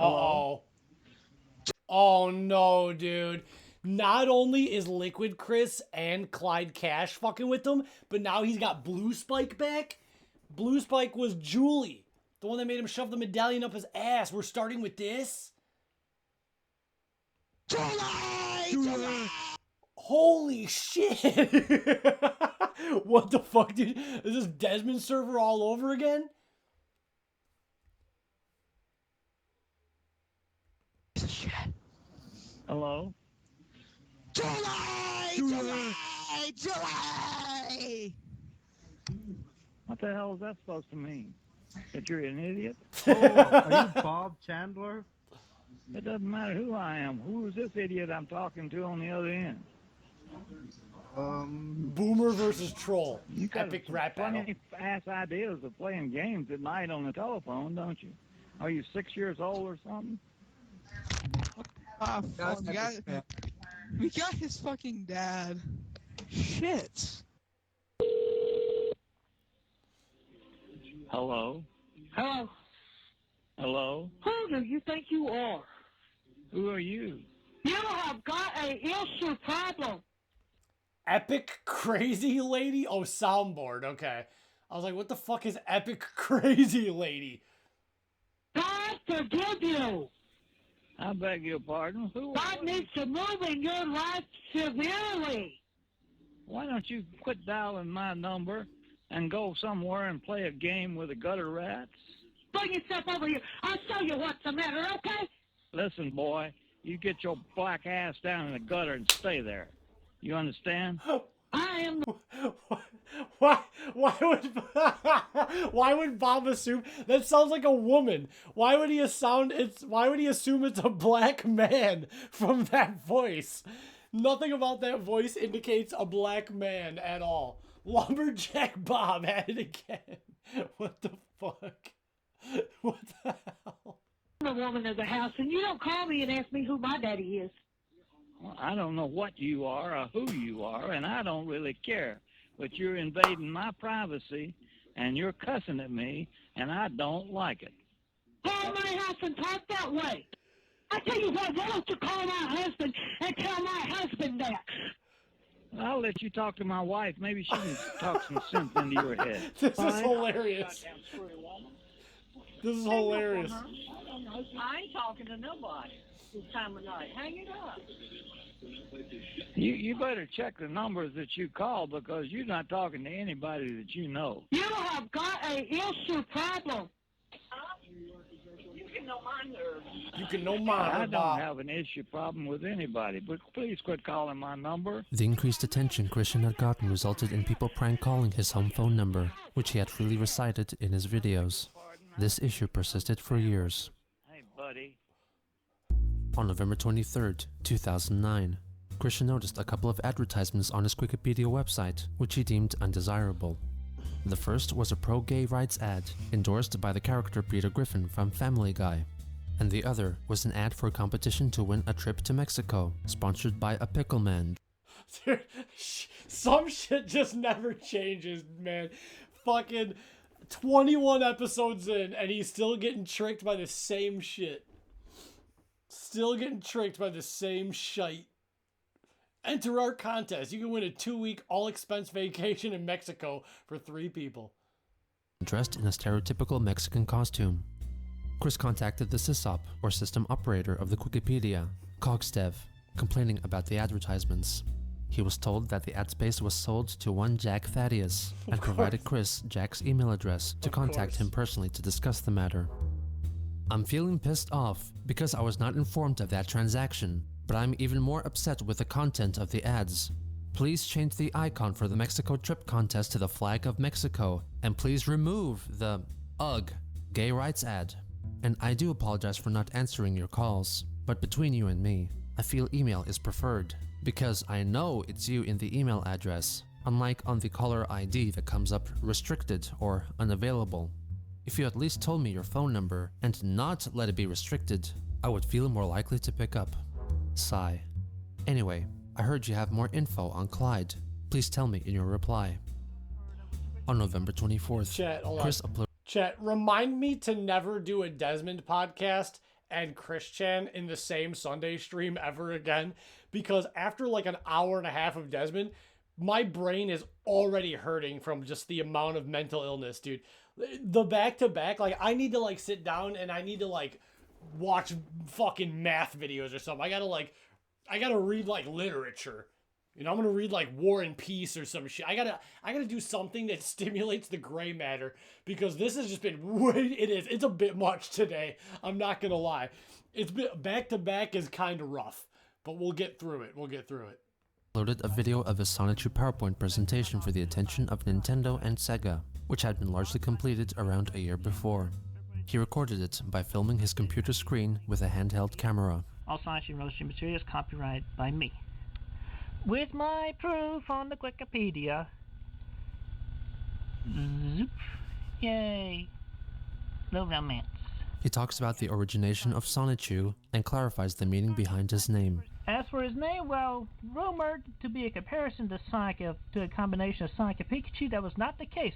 Uh-oh. Oh, no, dude. Not only is Liquid Chris and Clyde Cash fucking with them, but now he's got Blue Spike back. Blue Spike was Julie, the one that made him shove the medallion up his ass. We're starting with this? Julie! Holy shit. What the fuck, dude? Is this Desmond server all over again? Hello? Julie! What the hell is that supposed to mean? That you're an idiot? Oh, are you Bob Chandler? It doesn't matter who I am. Who is this idiot I'm talking to on the other end? Boomer versus Troll. You got Epic some rap battle. funny ass ideas of playing games at night on the telephone, don't you? Are you 6 years old or something? We got his fucking dad. Shit. Hello? Hello. Hello? Who do you think you are? Who are you? You have got an issue problem. Epic Crazy Lady? Oh, soundboard. Okay. I was like, what the fuck is Epic Crazy Lady? God forgive you. I beg your pardon. Who? God needs to move in your life severely. Why don't you quit dialing my number and go somewhere and play a game with the gutter rats? Bring yourself over here. I'll show you what's the matter, okay? Listen, boy, you get your black ass down in the gutter and stay there. You understand? I am. Why would why would Bob assume that sounds like a woman? Why would he assume it's a black man from that voice? Nothing about that voice indicates a black man at all. Lumberjack Bob at it again. What the fuck? What the hell? I'm the woman of the house, and you don't call me and ask me who my daddy is. Well, I don't know what you are or who you are, and I don't really care. But you're invading my privacy, and you're cussing at me, and I don't like it. Call my house and talk that way. I tell you what, why don't you call my husband and tell my husband that? I'll let you talk to my wife. Maybe she can talk some sense into your head. This is hilarious. This is hilarious. I ain't talking to nobody this time of night. Hang it up. You better check the numbers that you call because you're not talking to anybody that you know. You have got an issue problem. Huh? You can know my nerves. You can know mine, I don't Bob. have an issue problem with anybody, but please quit calling my number. The increased attention Christian had gotten resulted in people prank calling his home phone number, which he had freely recited in his videos. This issue persisted for years. Hey, buddy. On November 23rd, 2009, Christian noticed a couple of advertisements on his Wikipedia website, which he deemed undesirable. The first was a pro-gay rights ad, endorsed by the character Peter Griffin from Family Guy. And the other was an ad for a competition to win a trip to Mexico, sponsored by a pickle man. Dude, some shit just never changes, man. Fucking 21 episodes in, and he's still getting tricked by the same shit. Still getting tricked by the same shite. Enter our contest. You can win a 2-week all-expense vacation in Mexico for 3 people. Dressed in a stereotypical Mexican costume. Chris contacted the sysop, or system operator of the Wikipedia, Cogsdev, complaining about the advertisements. He was told that the ad space was sold to one Jack Thaddeus, and provided Chris Jack's email address to contact him personally to discuss the matter. I'm feeling pissed off because I was not informed of that transaction, but I'm even more upset with the content of the ads. Please change the icon for the Mexico trip contest to the flag of Mexico, and please remove the gay rights ad. And I do apologize for not answering your calls, but between you and me, I feel email is preferred, because I know it's you in the email address, unlike on the caller ID that comes up restricted or unavailable. If you at least told me your phone number and not let it be restricted, I would feel more likely to pick up. Sigh. Anyway, I heard you have more info on Clyde. Please tell me in your reply. On November 24th, Chat, hold Chris on. uploaded. Chat, remind me to never do a Desmond podcast and Christian in the same Sunday stream ever again, because after like an hour and a half of Desmond, my brain is already hurting from just the amount of mental illness, dude. The back-to-back, like, I need to, like, sit down and I need to, like, watch fucking math videos or something. I gotta read, like, literature. You know, I'm gonna read, like, War and Peace or some shit. I gotta do something that stimulates the gray matter, because this has just been it's a bit much today. I'm not gonna lie. It's been back-to-back is kind of rough, but we'll get through it. Loaded a video of his Sonichu PowerPoint presentation for the attention of Nintendo and Sega, which had been largely completed around a year before. He recorded it by filming his computer screen with a handheld camera. All Sonichu roasting material is copyrighted by me. With my proof on the Wikipedia. Zoop. Yay. No romance. He talks about the origination of Sonichu and clarifies the meaning behind his name. As for his name, well, rumored to be a comparison to to a combination of Sonic and Pikachu, that was not the case.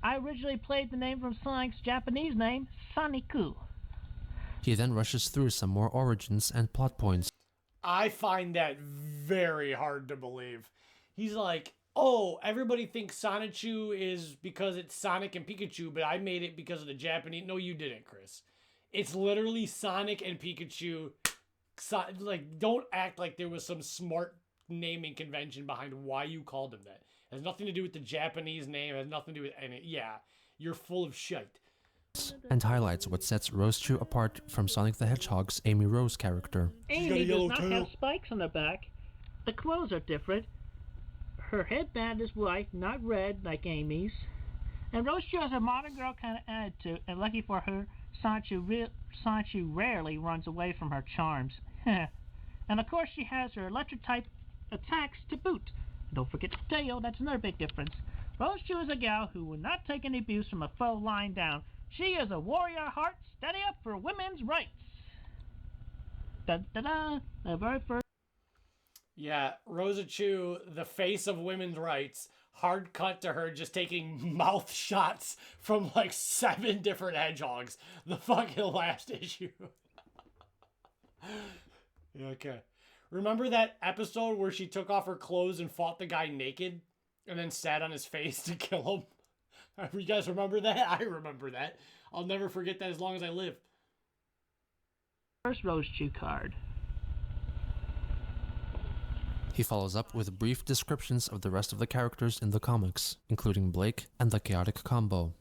I originally played the name from Sonic's Japanese name, Soniku. He then rushes through some more origins and plot points. I find that very hard to believe. He's like, oh, everybody thinks Sonichu is because it's Sonic and Pikachu, but I made it because of the Japanese. No, you didn't, Chris. It's literally Sonic and Pikachu. Like, don't act like there was some smart naming convention behind why you called him that. It has nothing to do with the Japanese name. It has nothing to do with any. Yeah, you're full of shite. And highlights what sets Rose-Chu apart from Sonic the Hedgehog's Amy Rose character. Amy does not have spikes on her back. The clothes are different. Her headband is white, not red like Amy's. And Rose-Chu has a modern girl kind of attitude, and lucky for her, Sonichu rarely runs away from her charms. And of course she has her electric type attacks to boot. Don't forget the tail, that's another big difference. Rose-Chu is a gal who will not take any abuse from a foe lying down. She is a warrior heart, steady up for women's rights. Da-da-da, the very first... Yeah, Rosa Chu, the face of women's rights. Hard cut to her just taking mouth shots from like 7 different hedgehogs. The fucking last issue. Okay. Remember that episode where she took off her clothes and fought the guy naked and then sat on his face to kill him? You guys remember that? I remember that. I'll never forget that as long as I live. First Rose-Chu card. He follows up with brief descriptions of the rest of the characters in the comics, including Blake and the Chaotic Combo.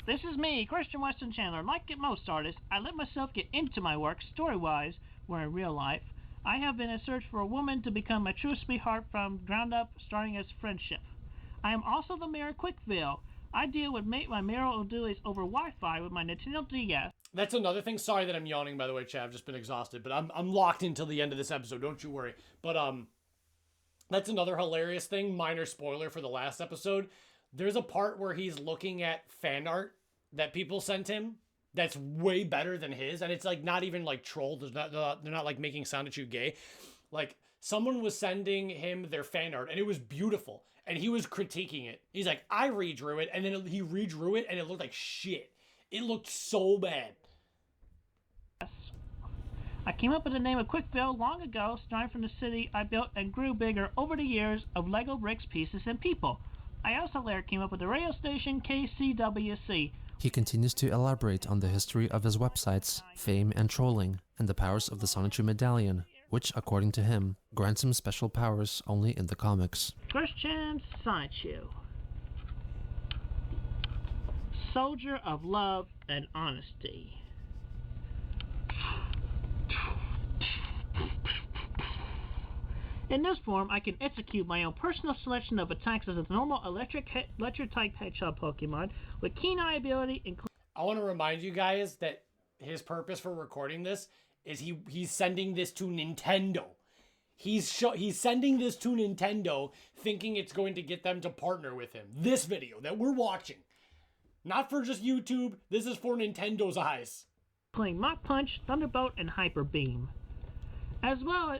This is me, Christian Weston Chandler. Like most artists, I let myself get into my work, story-wise, where in real life, I have been in search for a woman to become my true sweetheart from ground up, starting as friendship. I am also the Mayor of Quickville. I deal with my Mayor O'Dooley's over Wi-Fi with my Nintendo DS. That's another thing. Sorry that I'm yawning, by the way, Chad. I've just been exhausted, but I'm locked until the end of this episode. Don't you worry. But that's another hilarious thing. Minor spoiler for the last episode. There's a part where he's looking at fan art that people sent him that's way better than his, and it's like not even like trolled. They're not like making Sonichu gay. Like someone was sending him their fan art, and it was beautiful, and he was critiquing it. He's like, I redrew it, and then he redrew it, and it looked like shit. It looked so bad. I came up with the name of Quickville long ago, starting from the city I built and grew bigger over the years of Lego bricks, pieces, and people. I also later came up with the radio station KCWC. He continues to elaborate on the history of his websites, fame and trolling, and the powers of the Sonichu Medallion, which, according to him, grants him special powers only in the comics. Christian Sonichu. Soldier of love and honesty. In this form, I can execute my own personal selection of attacks as a normal electric-type hedgehog Pokemon with keen eye ability. I want to remind you guys that his purpose for recording this is he's sending this to Nintendo. He's sending this to Nintendo thinking it's going to get them to partner with him. This video that we're watching. Not for just YouTube. This is for Nintendo's eyes. Playing Mach Punch, Thunderbolt, and Hyper Beam. As well as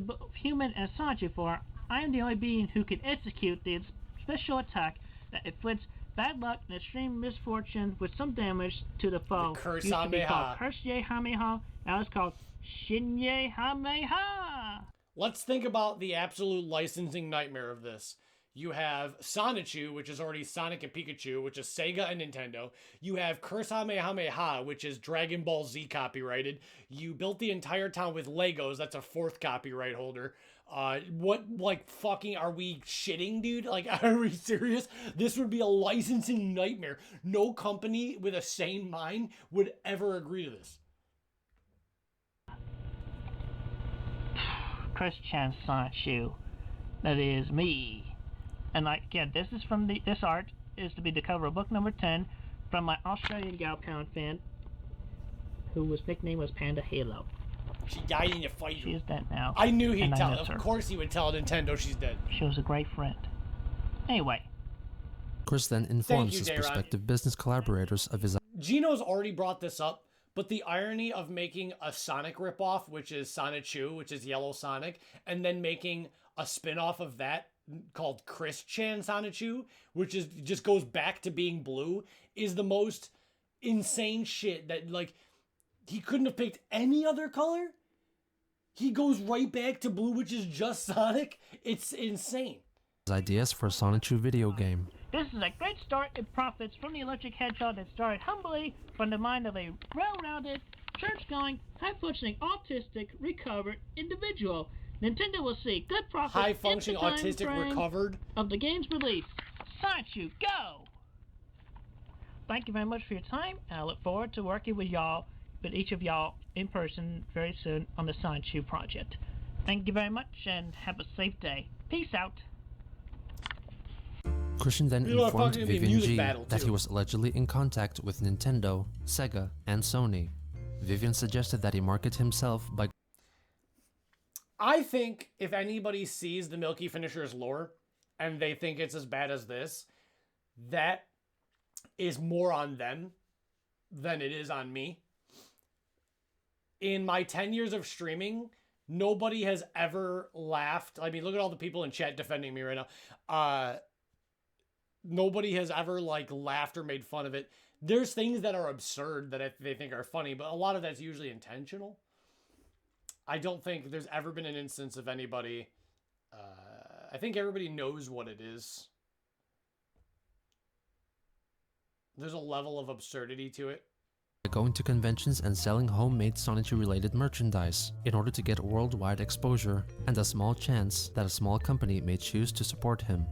both human and Sonichu for, I am the only being who can execute the special attack that inflicts bad luck and extreme misfortune with some damage to the foe. The curse Used to be Hameha. called Curse Hameha. Now it's called Shin Hameha. Let's think about the absolute licensing nightmare of this. You have Sonichu, which is already Sonic and Pikachu, which is Sega and Nintendo. You have Curse Hamehameha, which is Dragon Ball Z copyrighted. You built the entire town with Legos. That's a 4th copyright holder. What, like, fucking, are we shitting, dude? Like, are we serious? This would be a licensing nightmare. No company with a sane mind would ever agree to this. Christian Sonichu. That is me. And like, again, this is from this art is to be the cover of book number 10 from my Australian gal pound fan, whose nickname was Panda Halo. She died in a fight. She is dead now. I knew he'd and I tell. miss Of her. course he would tell Nintendo she's dead. She was a great friend. Anyway, Chris then informs you, his J-Rod. prospective business collaborators of his Gino's already brought this up, but the irony of making a Sonic ripoff, which is Sonichu, which is Yellow Sonic, and then making a spin-off of that called Chris Chan Sonichu, which is just goes back to being blue, is the most insane shit that, like, he couldn't have picked any other color. He goes right back to blue, which is just Sonic. It's insane. ideas for a Sonichu video game. this is a great start in profits from the electric hedgehog that started humbly from the mind of a well-rounded, church-going, high-functioning, autistic, recovered individual. Nintendo will see good profits High-functioning, in the time autistic, frame recovered. of the game's release. Sonichu, go! Thank you very much for your time, and I look forward to working with each of y'all in person very soon on the Sonichu project. Thank you very much, and have a safe day. Peace out. Christian then You know, informed fucking be a Vivian music G battle, that too. he was allegedly in contact with Nintendo, Sega, and Sony. Vivian suggested that he market himself by I think if anybody sees the Milky Finisher's lore and they think it's as bad as this, that is more on them than it is on me. In my 10 years of streaming, nobody has ever laughed. I mean, look at all the people in chat defending me right now. Nobody has ever like laughed or made fun of it. There's things that are absurd that they think are funny, but a lot of that's usually intentional. I don't think there's ever been an instance of anybody. I think everybody knows what it is. There's a level of absurdity to it. going to conventions and selling homemade Sonichu-related merchandise in order to get worldwide exposure and a small chance that a small company may choose to support him.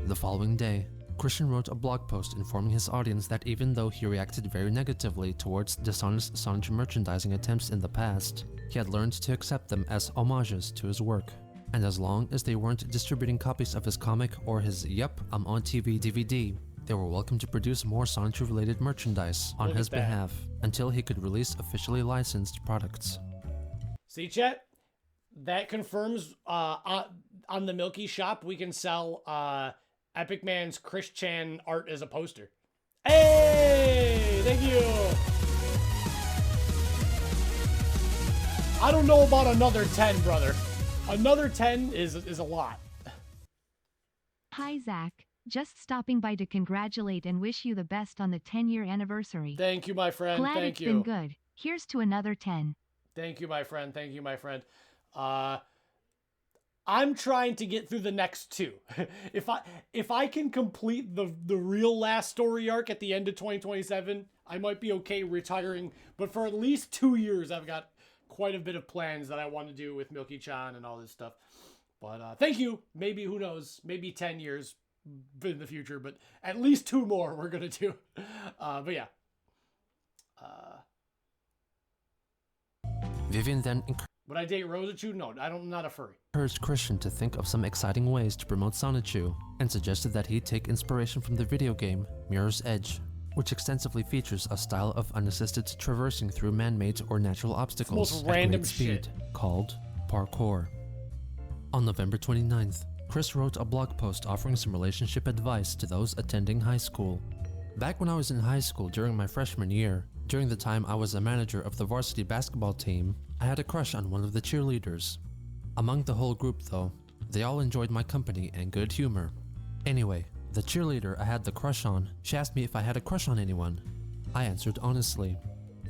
The following day, Christian wrote a blog post informing his audience that even though he reacted very negatively towards dishonest Sonichu merchandising attempts in the past, he had learned to accept them as homages to his work. And as long as they weren't distributing copies of his comic or his Yup, I'm on TV DVD, they were welcome to produce more Sonichu-related merchandise on Look at his that. behalf until he could release officially licensed products. See, chat? That confirms on the Milky Shop, we can sell Epic Man's Chris Chan art as a poster. Hey! Thank you! I don't know about another 10, brother. Another 10 is a lot. Hi, Zach. Just stopping by to congratulate and wish you the best on the 10-year anniversary. Thank you, my friend. Glad Thank it's you. been good. Here's to another 10. Thank you, my friend. Thank you, my friend. I'm trying to get through the next two. If I can complete the real last story arc at the end of 2027, I might be okay retiring. But for at least 2 years, I've got quite a bit of plans that I want to do with Milky-chan and all this stuff. But thank you. Maybe, who knows, maybe 10 years in the future, but at least 2 more we're going to do. But yeah. Vivian then Would I date Rosachu? No, I'm not a furry. encouraged Christian to think of some exciting ways to promote Sonichu, and suggested that he take inspiration from the video game Mirror's Edge, which extensively features a style of unassisted traversing through man-made or natural obstacles most at random great speed, shit. called Parkour. On November 29th, Chris wrote a blog post offering some relationship advice to those attending high school. Back when I was in high school during my freshman year, during the time I was a manager of the varsity basketball team, I had a crush on one of the cheerleaders. Among the whole group though, they all enjoyed my company and good humor. Anyway, The cheerleader I had the crush on, she asked me if I had a crush on anyone. I answered honestly.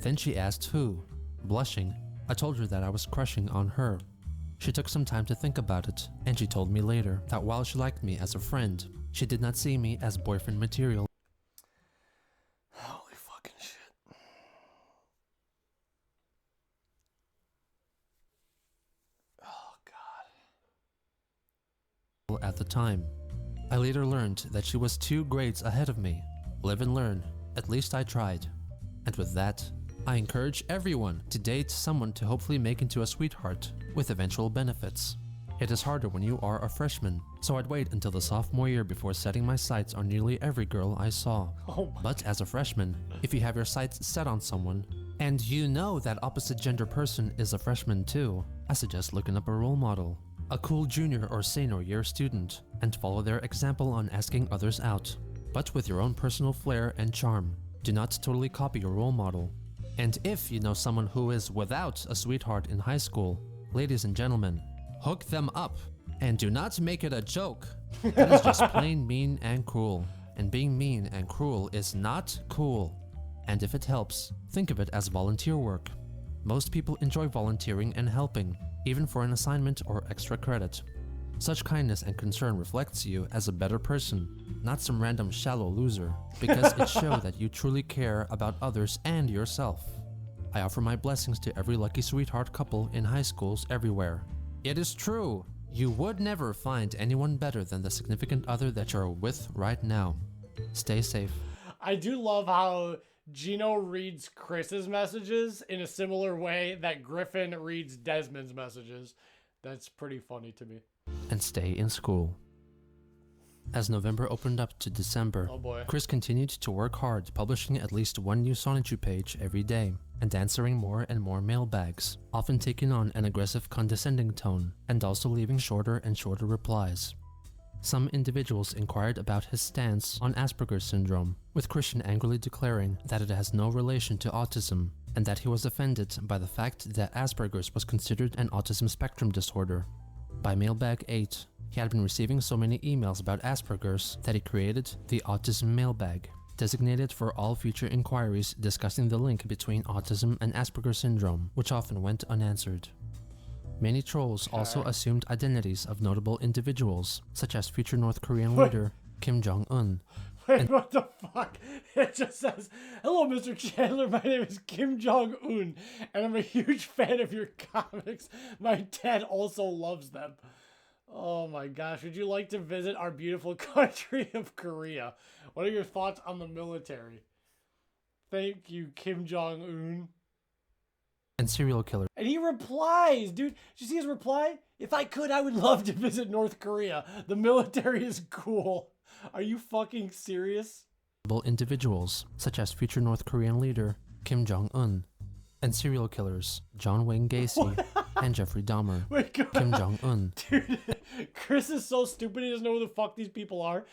Then she asked who. Blushing, I told her that I was crushing on her. She took some time to think about it, and she told me later that while she liked me as a friend, she did not see me as boyfriend material. Holy fucking shit. Oh, God. At the time. I later learned that she was 2 grades ahead of me. Live and learn. At least I tried. And with that, I encourage everyone to date someone to hopefully make into a sweetheart with eventual benefits. It is harder when you are a freshman, so I'd wait until the sophomore year before setting my sights on nearly every girl I saw. But as a freshman, if you have your sights set on someone, and you know that opposite gender person is a freshman too, I suggest looking up a role model, a cool junior or senior year student, and follow their example on asking others out. But with your own personal flair and charm. Do not totally copy your role model. And if you know someone who is without a sweetheart in high school, ladies and gentlemen, hook them up. And do not make it a joke. That is just plain mean and cruel. And being mean and cruel is not cool. And if it helps, think of it as volunteer work. Most people enjoy volunteering and helping, even for an assignment or extra credit. Such kindness and concern reflects you as a better person, not some random shallow loser, because it shows that you truly care about others and yourself. I offer my blessings to every lucky sweetheart couple in high schools everywhere. It is true, you would never find anyone better than the significant other that you're with right now. Stay safe. I do love how Gino reads Chris's messages in a similar way that Griffin reads Desmond's messages. That's pretty funny to me. And stay in school. As November opened up to December, Oh boy. Chris continued to work hard, publishing at least one new Sonichu page every day, and answering more and more mailbags, often taking on an aggressive condescending tone, and also leaving shorter and shorter replies. Some individuals inquired about his stance on Asperger's syndrome, with Christian angrily declaring that it has no relation to autism, and that he was offended by the fact that Asperger's was considered an autism spectrum disorder. By mailbag 8, he had been receiving so many emails about Asperger's that he created the Autism Mailbag, designated for all future inquiries discussing the link between autism and Asperger's syndrome, which often went unanswered. Many trolls also assumed identities of notable individuals, such as future North Korean leader Kim Jong-un. Wait, what the fuck? It just says, "Hello, Mr. Chandler. My name is Kim Jong-un, and I'm a huge fan of your comics. My dad also loves them." Oh my gosh. Would you like to visit our beautiful country of Korea? What are your thoughts on the military? Thank you, Kim Jong-un. And serial killer. And he replies, dude. Did you see his reply? "If I could, I would love to visit North Korea. The military is cool." Are you fucking serious? Individuals, such as future North Korean leader Kim Jong-un, and serial killers John Wayne Gacy and Jeffrey Dahmer. Wait, go Kim Jong-un. Dude, Chris is so stupid he doesn't know who the fuck these people are.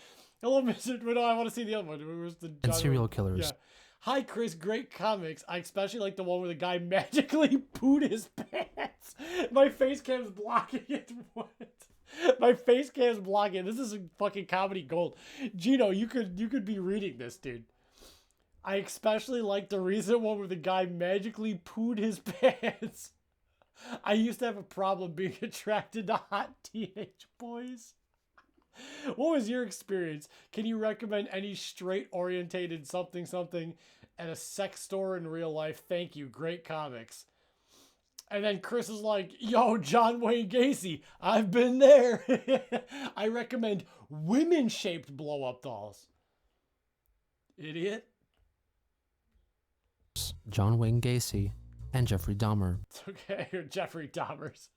Hello, Mr. Wait, no, I want to see the other one. Where's the And serial killers. Yeah. "Hi, Chris. Great comics. I especially like the one where the guy magically pooed his pants." My face cam's blocking it. What? My face cam's blocking it. This is fucking comedy gold. Gino, you could be reading this, dude. "I especially like the recent one where the guy magically pooed his pants. I used to have a problem being attracted to hot teenage boys." What was your experience? Can you recommend any straight-orientated something at a sex store in real life? Thank you. Great comics. And then Chris is like, "Yo, John Wayne Gacy, I've been there." "I recommend women-shaped blow-up dolls." Idiot. John Wayne Gacy and Jeffrey Dahmer. Okay, you're Jeffrey Dahmers.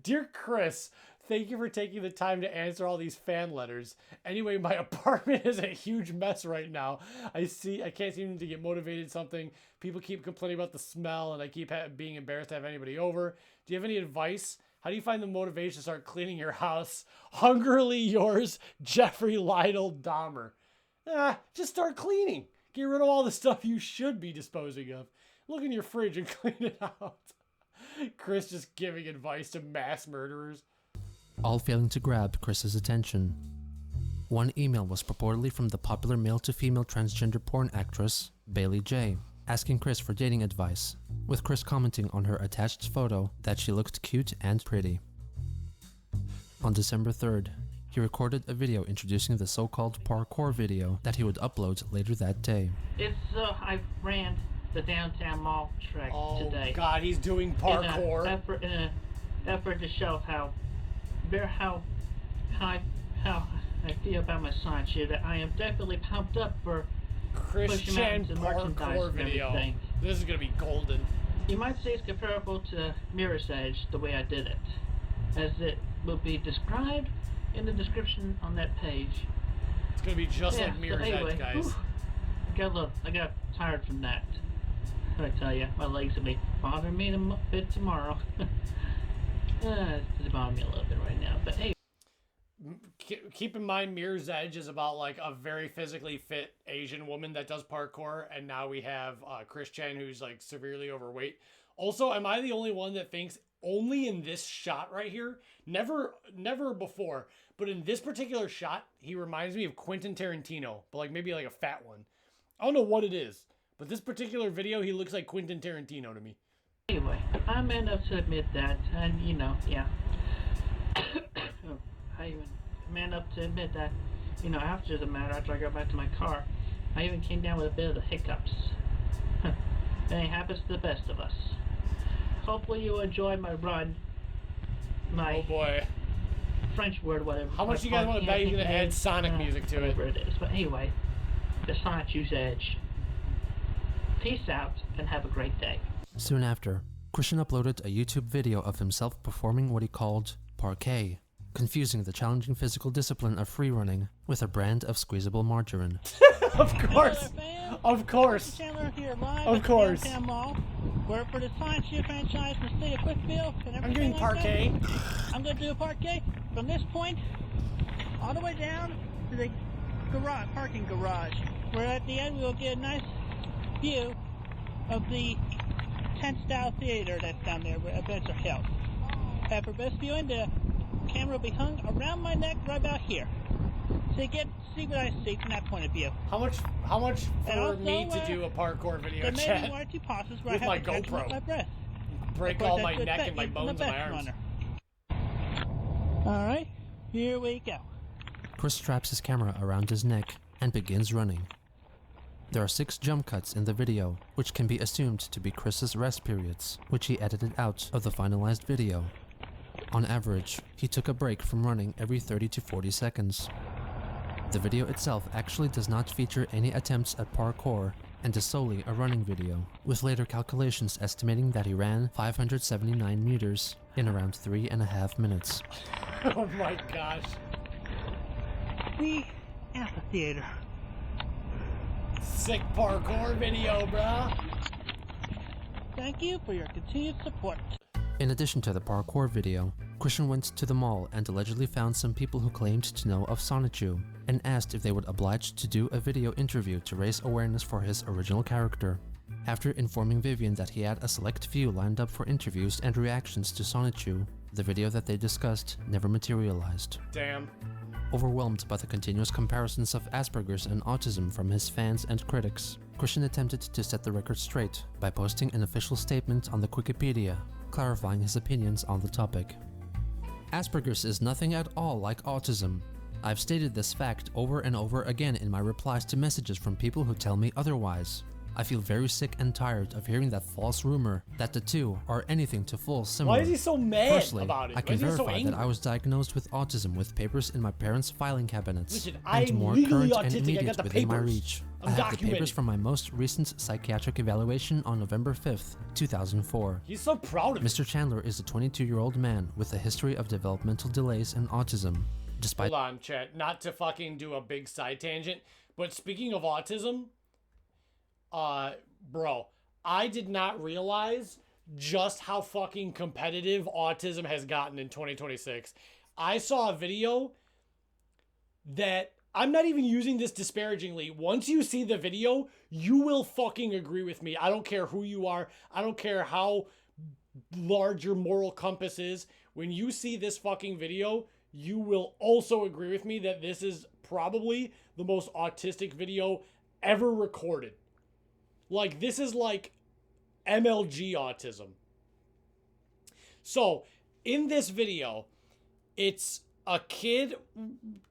"Dear Chris, thank you for taking the time to answer all these fan letters. Anyway, my apartment is a huge mess right now. I can't seem to get motivated something. People keep complaining about the smell, and I keep being embarrassed to have anybody over. Do you have any advice? How do you find the motivation to start cleaning your house? Hungrily yours, Jeffrey Lionel Dahmer." Just start cleaning. Get rid of all the stuff you should be disposing of. Look in your fridge and clean it out. Chris just giving advice to mass murderers. All failing to grab Chris's attention. One email was purportedly from the popular male-to-female transgender porn actress, Bailey J., asking Chris for dating advice, with Chris commenting on her attached photo that she looked cute and pretty. On December 3rd, he recorded a video introducing the so-called parkour video that he would upload later that day. I ran the downtown mall track today. Oh God, he's doing parkour. In an effort to show how I feel about my science here, that I am definitely pumped up for Christian parkour video. Everything. This is gonna be golden. You might say it's comparable to Mirror's Edge, the way I did it, as it will be described in the description on that page. It's gonna be just like Mirror's anyway, Edge, guys. I got tired from that. I tell you, my legs will be bothering me a bit tomorrow. It's bothering me a little bit right now, but hey. Keep in mind, Mirror's Edge is about like a very physically fit Asian woman that does parkour, and now we have Chris Chan, who's like severely overweight. Also, am I the only one that thinks only in this shot right here, never before, but in this particular shot, he reminds me of Quentin Tarantino, but like maybe like a fat one. I don't know what it is, but this particular video, he looks like Quentin Tarantino to me. Anyway, I'm man enough to admit that, and yeah. I even man up to admit that, after the matter, after I got back to my car, I even came down with a bit of the hiccups. It happens to the best of us. Hopefully you enjoyed my run. Oh boy. French word, whatever. How much you guys want to bet he's going to add Sonic music to it? Whatever it is. But anyway, the Sonic Use Edge. Peace out, and have a great day. Soon after, Christian uploaded a YouTube video of himself performing what he called Parkour, confusing the challenging physical discipline of free running with a brand of squeezable margarine. Of course. Of course. Chandler here live of course. Downtown Mall, where for the Science Show franchise from State of Quickville and everything. I'm doing parquet. I'm going to do a parquet from this point all the way down to the parking garage, where at the end we will get a nice view of the tent-style theater that's down there where events are held. And for best viewing, the camera will be hung around my neck right about here, so you get to see what I see from that point of view. How much for also, me to do a parkour video, there may chat? be one or two pauses where With I my have to catch GoPro. my breath. Break all my neck and my bones and my arms. Alright, here we go. Chris straps his camera around his neck and begins running. There are 6 jump cuts in the video, which can be assumed to be Chris's rest periods, which he edited out of the finalized video. On average, he took a break from running every 30 to 40 seconds. The video itself actually does not feature any attempts at parkour and is solely a running video, with later calculations estimating that he ran 579 meters in around 3.5 minutes. Oh my gosh. The amphitheater. Sick parkour video, bruh. Thank you for your continued support. In addition to the parkour video, Christian went to the mall and allegedly found some people who claimed to know of Sonichu and asked if they would oblige to do a video interview to raise awareness for his original character. After informing Vivian that he had a select few lined up for interviews and reactions to Sonichu, the video that they discussed never materialized. Damn. Overwhelmed by the continuous comparisons of Asperger's and autism from his fans and critics, Christian attempted to set the record straight by posting an official statement on the Wikipedia, clarifying his opinions on the topic. Asperger's is nothing at all like autism. I've stated this fact over and over again in my replies to messages from people who tell me otherwise. I feel very sick and tired of hearing that false rumor that the two are anything to full similar. Why is he so mad Firstly, about it? I can Why is he so verify angry? that I was diagnosed with autism with papers in my parents' filing cabinets, Listen, and I'm more legally current and autistic. I immediate got the within my papers. reach. I'm I have the documented. papers from my most recent psychiatric evaluation on November 5th, 2004. He's so proud of it. Mr. Chandler is a 22-year-old man with a history of developmental delays and autism. Despite Hold on, chat. Not to fucking do a big side tangent, but speaking of autism, bro, I did not realize just how fucking competitive autism has gotten in 2026. I saw a video that, I'm not even using this disparagingly. Once you see the video, you will fucking agree with me. I don't care who you are. I don't care how large your moral compass is. When you see this fucking video, you will also agree with me that this is probably the most autistic video ever recorded. Like, this is like MLG autism. So, in this video, it's a kid,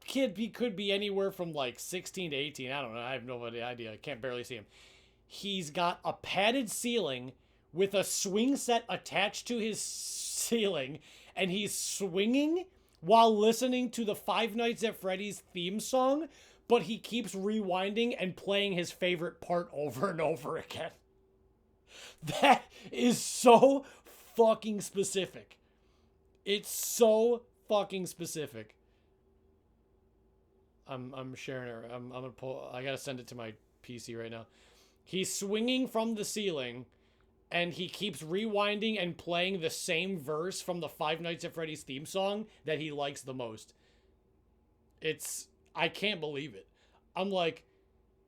he could be anywhere from like 16 to 18. I don't know. I have no idea. I can't barely see him. He's got a padded ceiling with a swing set attached to his ceiling, and he's swinging while listening to the Five Nights at Freddy's theme song, but he keeps rewinding and playing his favorite part over and over again. That is so fucking specific. It's so fucking specific. I'm sharing it. I'm gonna pull. I gotta send it to my PC right now. He's swinging from the ceiling, and he keeps rewinding and playing the same verse from the Five Nights at Freddy's theme song that he likes the most. I can't believe it. I'm like,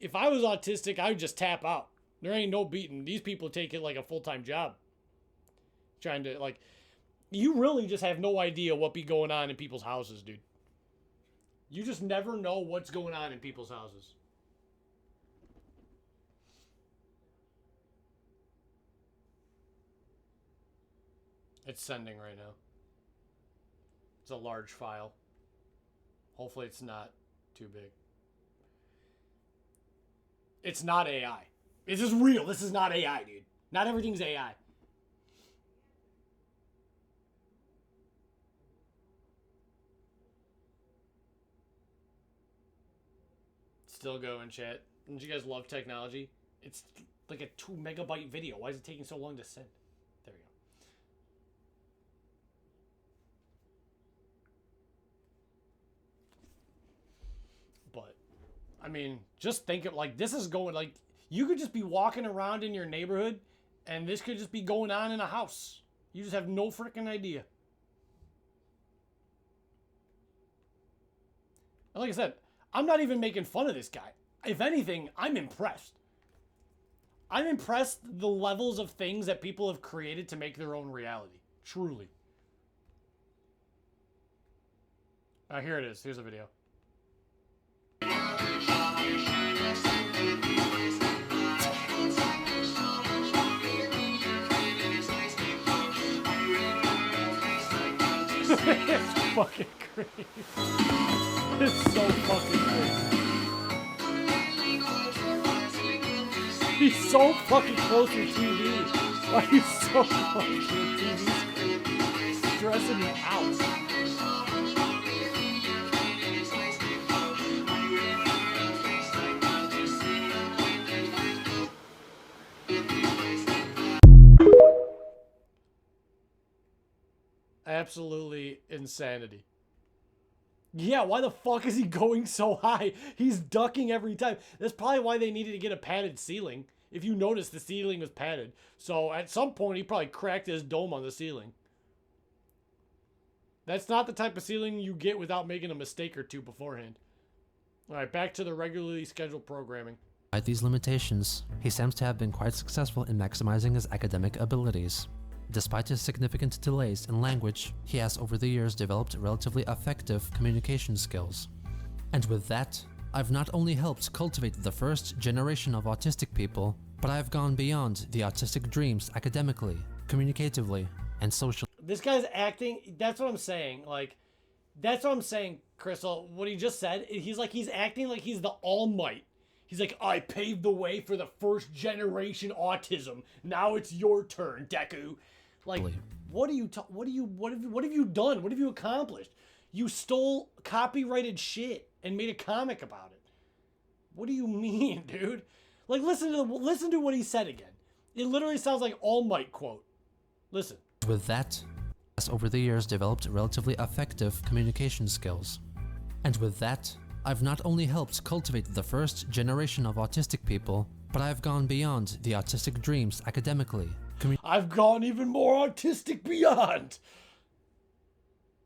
if I was autistic, I would just tap out. There ain't no beating. These people take it like a full-time job. Trying to, like, you really just have no idea what be going on in people's houses, dude. You just never know what's going on in people's houses. It's sending right now. It's a large file. Hopefully it's not too big. It's not AI. This is real. This is not AI, dude. Not everything's AI. Still going, chat. Don't you guys love technology? It's like a 2 megabyte video. Why is it taking so long to send? There we go. But, I mean, just think of, like, this is going, like, you could just be walking around in your neighborhood, and this could just be going on in a house. You just have no freaking idea. And like I said, I'm not even making fun of this guy. If anything, I'm impressed. I'm impressed the levels of things that people have created to make their own reality. Truly. Here it is. Here's a video. It's fucking crazy. It's so fucking crazy. He's so fucking close to TV. Why are you so close to the TV screen? It's stressing me out. Absolutely insanity. Yeah, why the fuck is he going so high? He's ducking every time. That's probably why they needed to get a padded ceiling. If you notice, the ceiling was padded. So at some point, he probably cracked his dome on the ceiling. That's not the type of ceiling you get without making a mistake or two beforehand. Alright, back to the regularly scheduled programming. Despite these limitations, he seems to have been quite successful in maximizing his academic abilities. Despite his significant delays in language, he has over the years developed relatively effective communication skills. And with that, I've not only helped cultivate the first generation of autistic people, but I've gone beyond the autistic dreams academically, communicatively, and socially. This guy's acting, that's what I'm saying. Like, that's what I'm saying, Crystal. What he just said, he's acting like he's the All Might. He's like, I paved the way for the first generation autism. Now it's your turn, Deku. Like, what have you done? What have you accomplished? You stole copyrighted shit and made a comic about it. What do you mean, dude? Like, listen to what he said again. It literally sounds like All Might quote. Listen. With that, has over the years developed relatively effective communication skills. And with that, I've not only helped cultivate the first generation of autistic people, but I've gone beyond the autistic dreams academically. I've gone even more autistic beyond.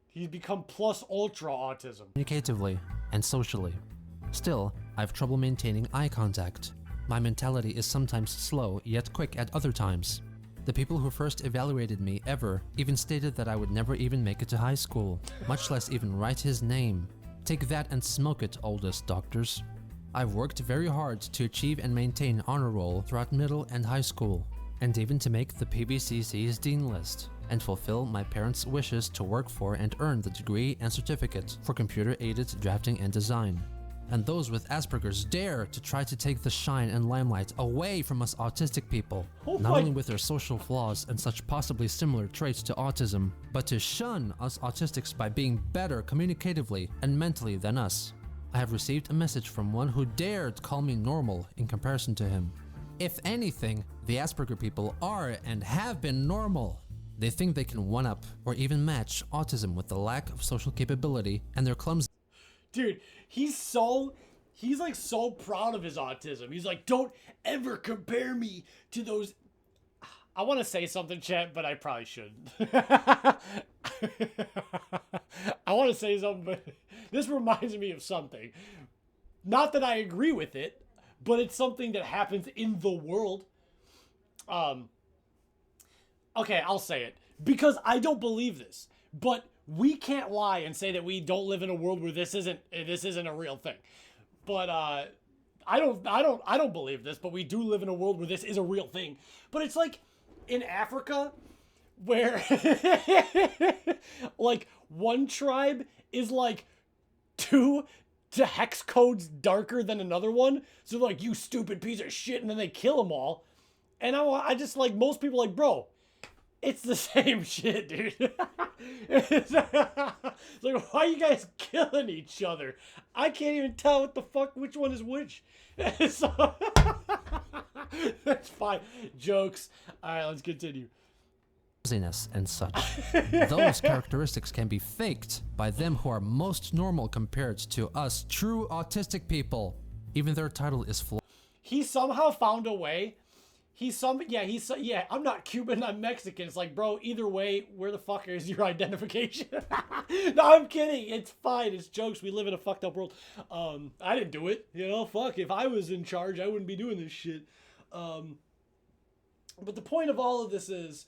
He's become plus ultra autism. Communicatively and socially. Still, I've trouble maintaining eye contact. My mentality is sometimes slow yet quick at other times. The people who first evaluated me ever even stated that I would never even make it to high school, much less even write his name. Take that and smoke it, oldest doctors. I've worked very hard to achieve and maintain honor roll throughout middle and high school, and even to make the PBCC's dean list, and fulfill my parents' wishes to work for and earn the degree and certificate for computer-aided drafting and design. And those with Asperger's dare to try to take the shine and limelight away from us autistic people, not only with their social flaws and such possibly similar traits to autism, but to shun us autistics by being better communicatively and mentally than us. I have received a message from one who dared call me normal in comparison to him. If anything, the Asperger people are and have been normal. They think they can one-up or even match autism with the lack of social capability and their clumsy. Dude, he's like so proud of his autism. He's like, don't ever compare me to those. I want to say something, chat, but I probably shouldn't. I want to say something, but this reminds me of something. Not that I agree with it, but it's something that happens in the world. Okay, I'll say it because I don't believe this, but we can't lie and say that we don't live in a world where this isn't a real thing. But I don't believe this, but we do live in a world where this is a real thing. But it's like in Africa where like one tribe is like 2 hex codes darker than another one. So like, you stupid piece of shit, and then they kill them all. And I just like, most people like, bro, it's the same shit, dude. It's like, why are you guys killing each other? I can't even tell what the fuck, which one is which. So, that's fine. Jokes. All right, let's continue. And such. Those characteristics can be faked by them who are most normal compared to us true autistic people. Even their title is flawed. He somehow found a way. I'm not Cuban, I'm Mexican. It's like, bro, either way, where the fuck is your identification? No, I'm kidding. It's fine. It's jokes. We live in a fucked up world. I didn't do it. You know, fuck. If I was in charge, I wouldn't be doing this shit. But the point of all of this is,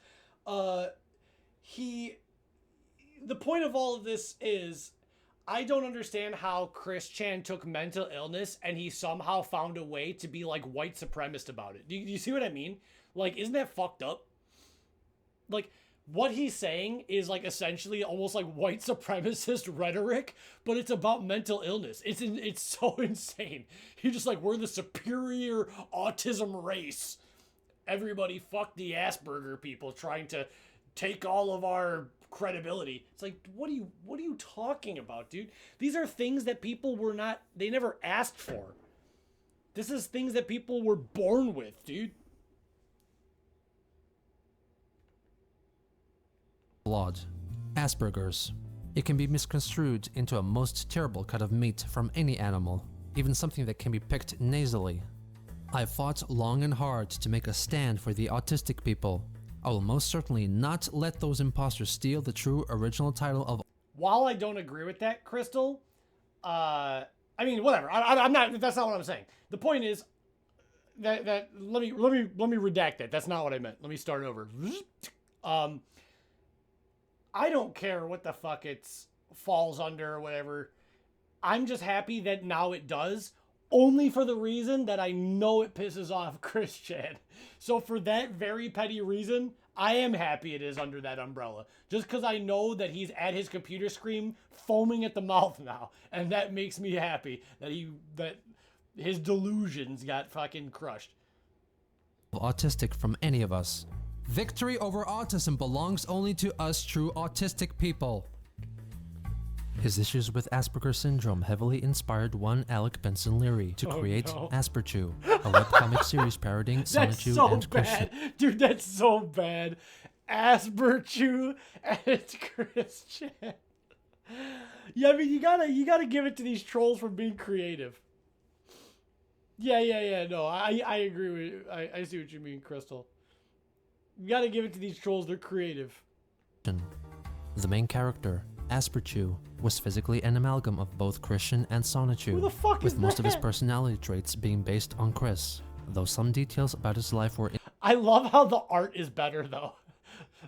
I don't understand how Chris Chan took mental illness and he somehow found a way to be like white supremacist about it. Do you see what I mean? Like, isn't that fucked up? Like, what he's saying is like essentially almost like white supremacist rhetoric, but it's about mental illness. It's so insane. He's just like, we're the superior autism race. Everybody fuck the Asperger people trying to take all of our credibility. It's like, what are you talking about, dude? These are things that people they never asked for. This is things that people were born with, dude. Blood. Asperger's. It can be misconstrued into a most terrible cut of meat from any animal, even something that can be picked nasally. I fought long and hard to make a stand for the autistic people. I will most certainly not let those imposters steal the true original title of. While I don't agree with that, Crystal, I mean, whatever. I'm not. That's not what I'm saying. The point is that let me redact that. That's not what I meant. Let me start over. I don't care what the fuck it falls under or whatever. I'm just happy that now it does. Only for the reason that I know it pisses off Chris Chan. So for that very petty reason, I am happy it is under that umbrella. Just because I know that he's at his computer screen foaming at the mouth now. And that makes me happy that his delusions got fucking crushed. Autistic from any of us. Victory over autism belongs only to us true autistic people. His issues with Asperger's syndrome heavily inspired one Alec Benson Leary to create Asperchew, a webcomic series parodying Sonichu and Christian. Dude, that's so bad. Asperchew and it's Christian. Yeah, I mean, you gotta give it to these trolls for being creative. Yeah. No, I agree with you. I see what you mean, Crystal. You gotta give it to these trolls. They're creative. The main character, Asperchew, was physically an amalgam of both Christian and Sonichu, Who the fuck with is most of his that? personality traits being based on Chris, though some details about his life were. I love how the art is better though.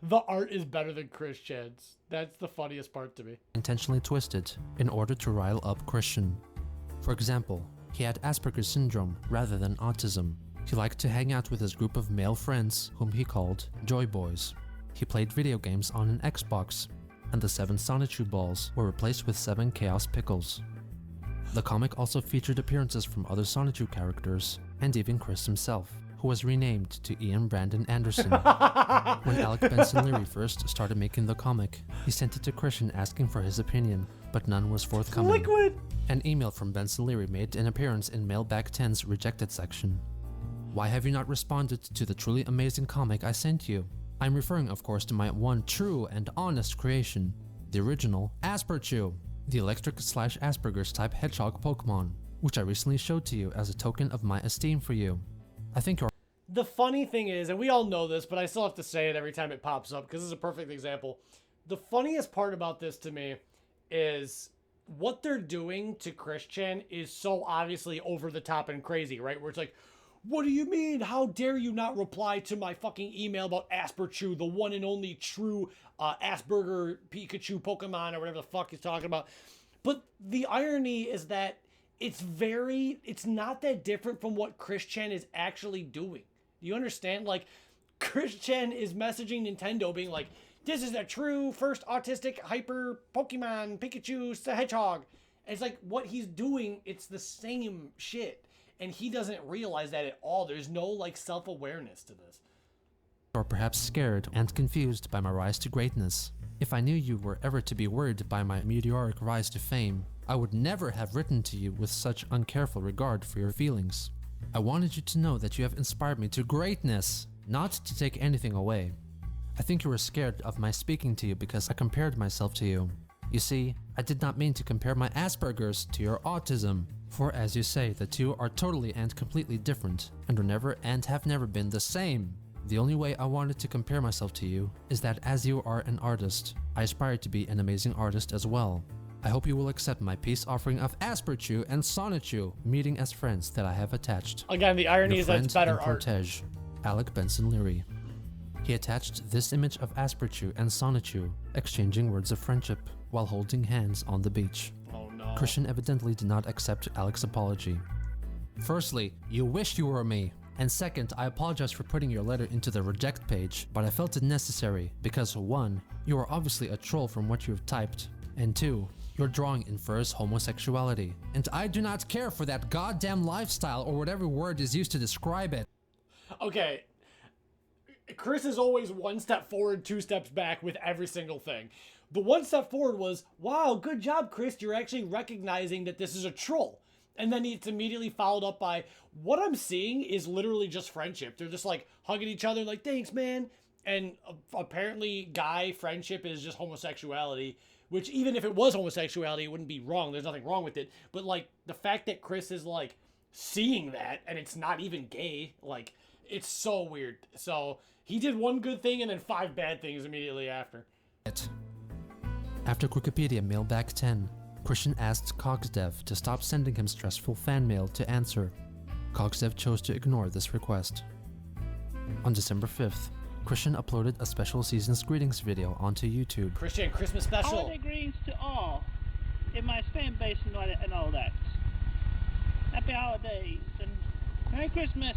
The art is better than Chris Chan's. That's the funniest part to me. Intentionally twisted in order to rile up Christian. For example, he had Asperger's syndrome rather than autism. He liked to hang out with his group of male friends, whom he called Joy Boys. He played video games on an Xbox, and the 7 Sonichu balls were replaced with 7 Chaos Pickles. The comic also featured appearances from other Sonichu characters, and even Chris himself, who was renamed to Ian Brandon Anderson. When Alec Benson Leary first started making the comic, he sent it to Christian asking for his opinion, but none was forthcoming. Liquid! An email from Benson Leary made an appearance in Mailbag 10's rejected section. Why have you not responded to the truly amazing comic I sent you? I'm referring, of course, to my one true and honest creation, the original Asperchu, the electric/Asperger's type hedgehog Pokemon, which I recently showed to you as a token of my esteem for you. I think you're... The funny thing is, and we all know this, but I still have to say it every time it pops up because it's a perfect example. The funniest part about this to me is what they're doing to Christian is so obviously over the top and crazy, right? Where it's like, what do you mean? How dare you not reply to my fucking email about Asperchu, the one and only true Asperger Pikachu Pokemon or whatever the fuck he's talking about. But the irony is that it's not that different from what Christian is actually doing. You understand? Like, Christian is messaging Nintendo being like, this is a true first autistic hyper Pokemon Pikachu the Hedgehog. And it's like, what he's doing, it's the same shit. And he doesn't realize that at all. There's no, like, self-awareness to this. Or perhaps scared and confused by my rise to greatness. If I knew you were ever to be worried by my meteoric rise to fame, I would never have written to you with such uncareful regard for your feelings. I wanted you to know that you have inspired me to greatness, not to take anything away. I think you were scared of my speaking to you because I compared myself to you. You see, I did not mean to compare my Asperger's to your autism, for as you say, the two are totally and completely different, and are never and have never been the same. The only way I wanted to compare myself to you is that as you are an artist, I aspire to be an amazing artist as well. I hope you will accept my peace offering of Asperchu and Sonichu, meeting as friends that I have attached. Again, the irony Your is that it's better friend and art. protege, Alec Benson Leary. He attached this image of Asperchu and Sonichu, exchanging words of friendship while holding hands on the beach. Oh no. Christian evidently did not accept Alec's apology. Firstly, you wished you were me. And second, I apologize for putting your letter into the reject page, but I felt it necessary because 1. You are obviously a troll from what you have typed, and 2. Your drawing infers homosexuality, and I do not care for that goddamn lifestyle or whatever word is used to describe it. Okay. Chris is always one step forward, 2 steps back with every single thing. The 1 step forward was, wow, good job, Chris. You're actually recognizing that this is a troll. And then it's immediately followed up by, what I'm seeing is literally just friendship. They're just like hugging each other like, thanks, man. And apparently guy friendship is just homosexuality, which even if it was homosexuality, it wouldn't be wrong. There's nothing wrong with it. But like the fact that Chris is like seeing that and it's not even gay, like it's so weird. So he did one good thing and then 5 bad things immediately after. After Wikipedia Mailbag 10, Christian asked Cogsdev to stop sending him stressful fan mail to answer. Cogsdev chose to ignore this request. On December 5th, Christian uploaded a special season's greetings video onto YouTube. Christian Christmas special. Holiday greetings to all in my fan base and all that. Happy holidays and Merry Christmas,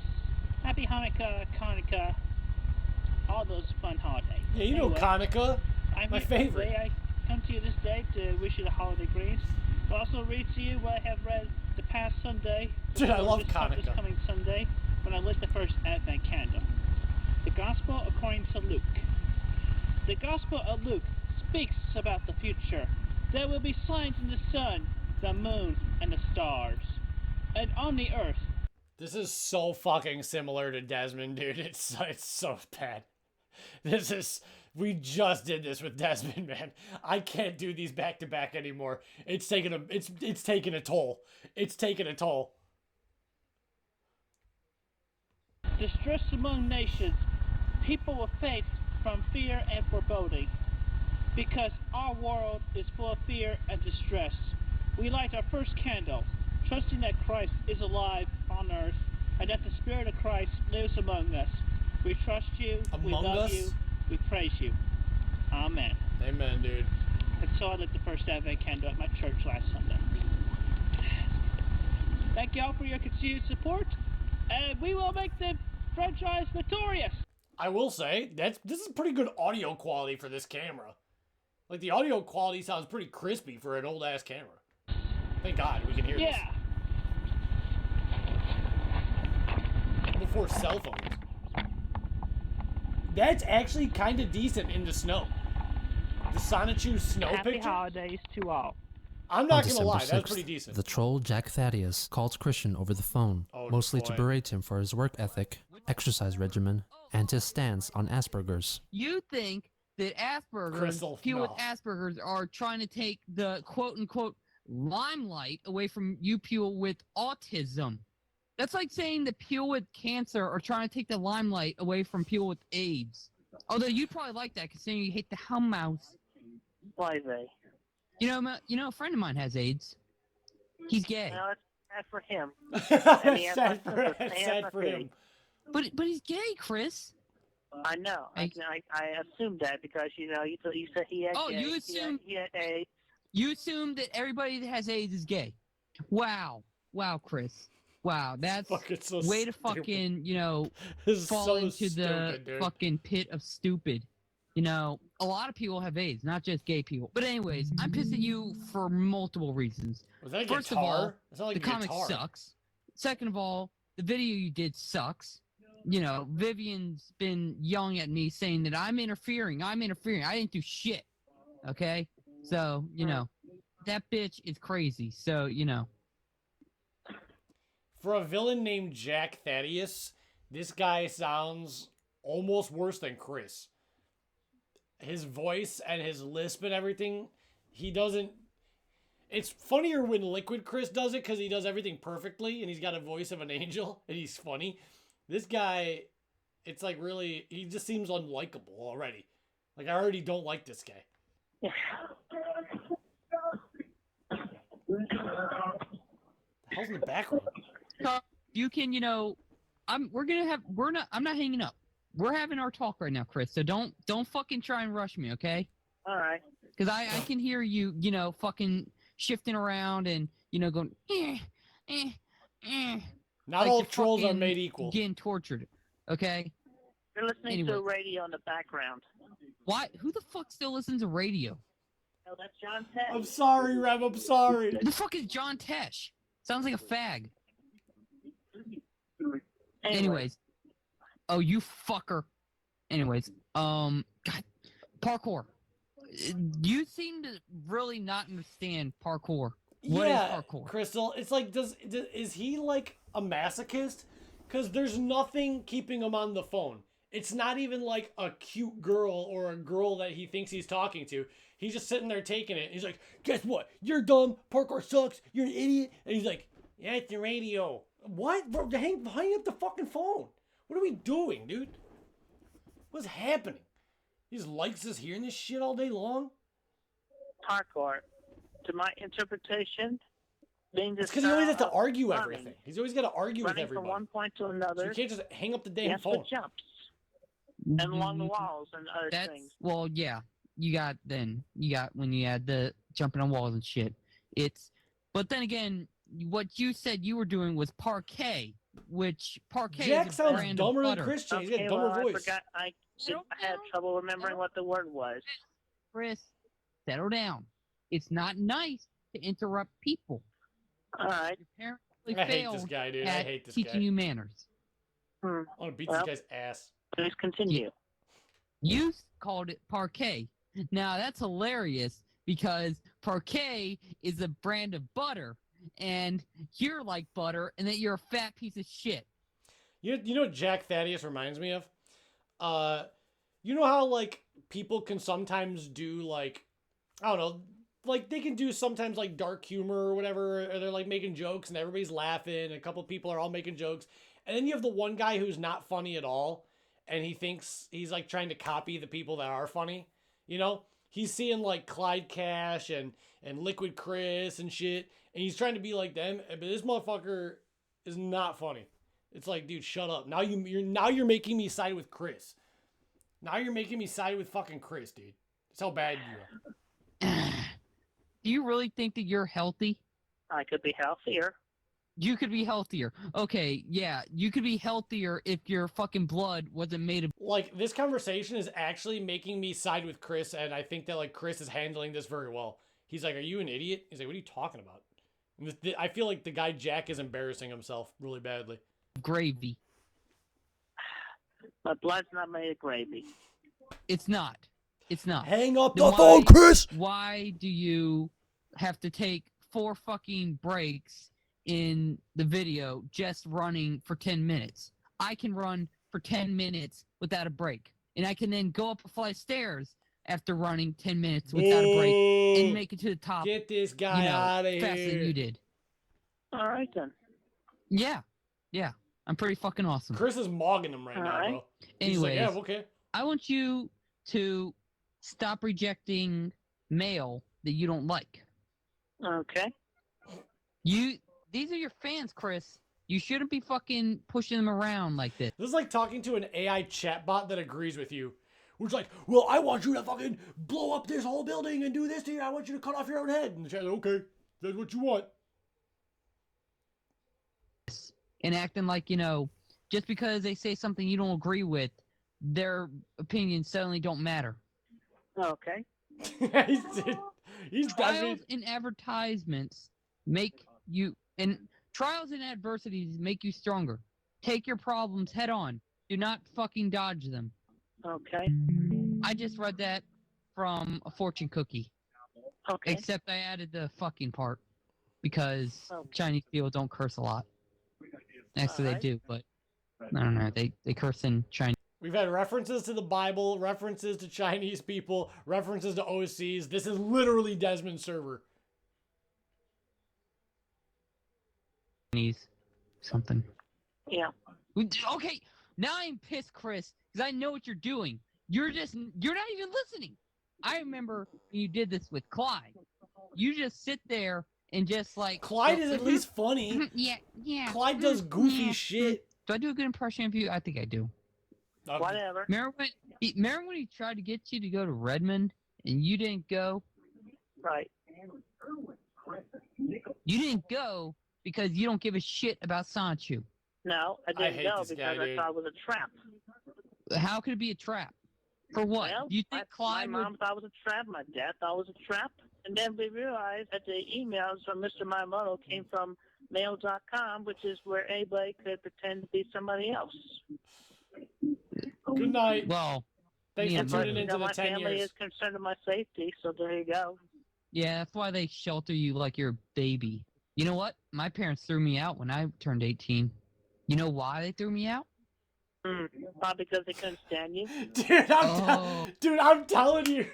Happy Hanukkah, all those fun holidays. Yeah, you know Hanukkah, my favorite. Today I come to you this day to wish you the holiday greetings, but also read to you what I have read the past Sunday. Dude, I love this Hanukkah. coming Sunday when I lit the first Advent candle. The Gospel according to Luke. The Gospel of Luke speaks about the future. There will be signs in the sun, the moon, and the stars, and on the earth. This is so fucking similar to Desmond, dude. It's so bad. We just did this with Desmond, man. I can't do these back to back anymore. It's taking a toll. It's taking a toll. Distress among nations, people with faith from fear and foreboding. Because our world is full of fear and distress, we light our first candle, trusting that Christ is alive on earth and that the Spirit of Christ lives among us. We trust you, we love you, We praise you. Amen. Amen, dude. And so I lit the first Advent candle at my church last Sunday. Thank y'all for your continued support, and we will make the franchise victorious. I will say this is pretty good audio quality for this camera. Like the audio quality sounds pretty crispy for an old ass camera. Thank God we can hear this. Before cell phones. That's actually kind of decent in the snow. The Sonichu snow Happy picture. holidays to all. I'm On not gonna December lie, that was 6th, pretty decent. the troll Jack Thaddeus calls Christian over the phone, Oh, mostly to boy. berate him for his work ethic, exercise regimen, and his stance on Asperger's. You think that Asperger's, Crystal, people with no. Asperger's are trying to take the quote-unquote limelight away from you people with autism. That's like saying that people with cancer are trying to take the limelight away from people with AIDS. Although you'd probably like that, considering you hate the hell mouse. Why they? You know, a friend of mine has AIDS. He's gay. No, it's bad for him. It's sad for him. But he's gay, Chris. I know. I assumed that because you said he had. Oh, gay. you assumed he had AIDS. You assume that everybody that has AIDS is gay. Wow, Chris. Wow, that's Fucking so way to stupid. fucking This is fall so into the stupid, dude. fucking pit of stupid. A lot of people have AIDS, not just gay people. But anyways, I'm pissed at you for multiple reasons. Was that a First guitar? of all, It sounded like the a comic guitar. sucks. Second of all, the video you did sucks. Vivian's been yelling at me saying that I'm interfering. I didn't do shit. Okay? So, that bitch is crazy. So, For a villain named Jack Thaddeus, this guy sounds almost worse than Chris. His voice and his lisp and everything, he doesn't... It's funnier when Liquid Chris does it because he does everything perfectly and he's got a voice of an angel and he's funny. This guy, it's like really... He just seems unlikable already. Like, I already don't like this guy. The hell's in the background? You can, I'm not hanging up. We're having our talk right now, Chris. So don't fucking try and rush me, okay? All right. Because I can hear you, fucking shifting around and, going, Not like all you're trolls are fucking made equal. Getting tortured, okay? You're listening Anyway. to a radio in the background. Why? Who the fuck still listens to radio? Oh, that's John Ted. I'm sorry, Rev. I'm sorry. Who the fuck is John Tesh? Sounds like a fag. Anyways. Oh, you fucker. Anyways, God, parkour. You seem to really not understand parkour. What is parkour? Crystal, it's like, is he like a masochist? Because there's nothing keeping him on the phone. It's not even like a cute girl or a girl that he thinks he's talking to. He's just sitting there taking it. He's like, guess what? You're dumb. Parkour sucks. You're an idiot. And he's like, yeah, it's the radio. What? Bro, hang up the fucking phone. What are we doing, dude? What's happening? He just likes us hearing this shit all day long? Parkour. To my interpretation, being this It's because he always has to argue running. everything. He's always got to argue with Running everybody. from one point to So another. you can't just hang up the damn Yes, phone. with jumps. And along the walls and other things. Well, yeah. You got when you had the jumping on walls and shit. But then again, what you said you were doing was parquet, which parquet Jack is a sounds brand dumber of than butter. Christian. He's got a Okay, dumber well, voice. I forgot. I had trouble remembering what the word was. Chris, settle down. It's not nice to interrupt people. All right. Your parents I hate failed this guy, dude. I at hate this teaching guy. you manners. Hmm. I want to beat Well. this guy's ass. Please continue. You called it parquet. Now that's hilarious because parquet is a brand of butter, and you're like butter, and that you're a fat piece of shit. You know what Jack Thaddeus reminds me of? You know how, like, people can sometimes do, like, I don't know, like, they can do sometimes, like, dark humor or whatever, or they're, like, making jokes, and everybody's laughing, and a couple people are all making jokes, and then you have the one guy who's not funny at all, and he thinks he's, like, trying to copy the people that are funny, you know? He's seeing, like, Clyde Cash and Liquid Chris and shit, and he's trying to be like them, but this motherfucker is not funny. It's like, dude, shut up. Now you're making me side with Chris. Now you're making me side with fucking Chris, dude. That's how bad you are. Do you really think that you're healthy? I could be healthier. You could be healthier. Okay, yeah, you could be healthier if your fucking blood wasn't made of. Like, this conversation is actually making me side with Chris, and I think that, like, Chris is handling this very well. He's like, are you an idiot? He's like, what are you talking about? And I feel like the guy Jack is embarrassing himself really badly. Gravy. My blood's not made of gravy. It's not. It's not. Hang up Then the phone, Chris! Why do you have to take 4 fucking breaks in the video just running for 10 minutes? I can run for 10 minutes without a break. And I can then go up a flight of stairs after running 10 minutes without a break and make it to the top. Get this guy out of here. Faster than you did. All right, then. Yeah. Yeah. I'm pretty fucking awesome. Chris is mogging him right now, bro. He's like, Anyways, yeah, okay. I want you to stop rejecting mail that you don't like. Okay. These are your fans, Chris. You shouldn't be fucking pushing them around like this. This is like talking to an AI chatbot that agrees with you. Which like, well, I want you to fucking blow up this whole building and do this to you. I want you to cut off your own head. And the chat's like, okay, that's what you want. And acting like, you know, just because they say something you don't agree with, their opinions suddenly don't matter. Okay. he's Trials and advertisements make you, and trials and adversities make you stronger. Take your problems head on. Do not fucking dodge them. Okay. I just read that from a fortune cookie. Okay. Except I added the fucking part because Chinese people don't curse a lot. Actually, they do, but I don't know. They curse in Chinese. We've had references to the Bible, references to Chinese people, references to OCs. This is literally Desmond's server. Chinese something. Yeah. Okay, now I'm pissed, Chris, because I know what you're doing. You're not even listening. I remember when you did this with Clyde. You just sit there and just like... Clyde is at least funny. Yeah. Clyde does goofy shit. Do I do a good impression of you? I think I do. Whatever. Remember when he tried to get you to go to Redmond and you didn't go? Right. You didn't go because you don't give a shit about Sanchu. No, I didn't go because I thought it was a trap. How could it be a trap? For what? Well, you think Clyde my mom thought it was a trap. My dad thought it was a trap. And then we realized that the emails from Mr. Miyamoto came from mail.com, which is where anybody could pretend to be somebody else. Good night. Well, thanks for tuning into the my 10 family years. is concerned with my safety, so there you go. Yeah, that's why they shelter you like you're a baby. You know what? My parents threw me out when I turned 18. You know why they threw me out? Probably because they couldn't stand you. Dude, I'm telling you.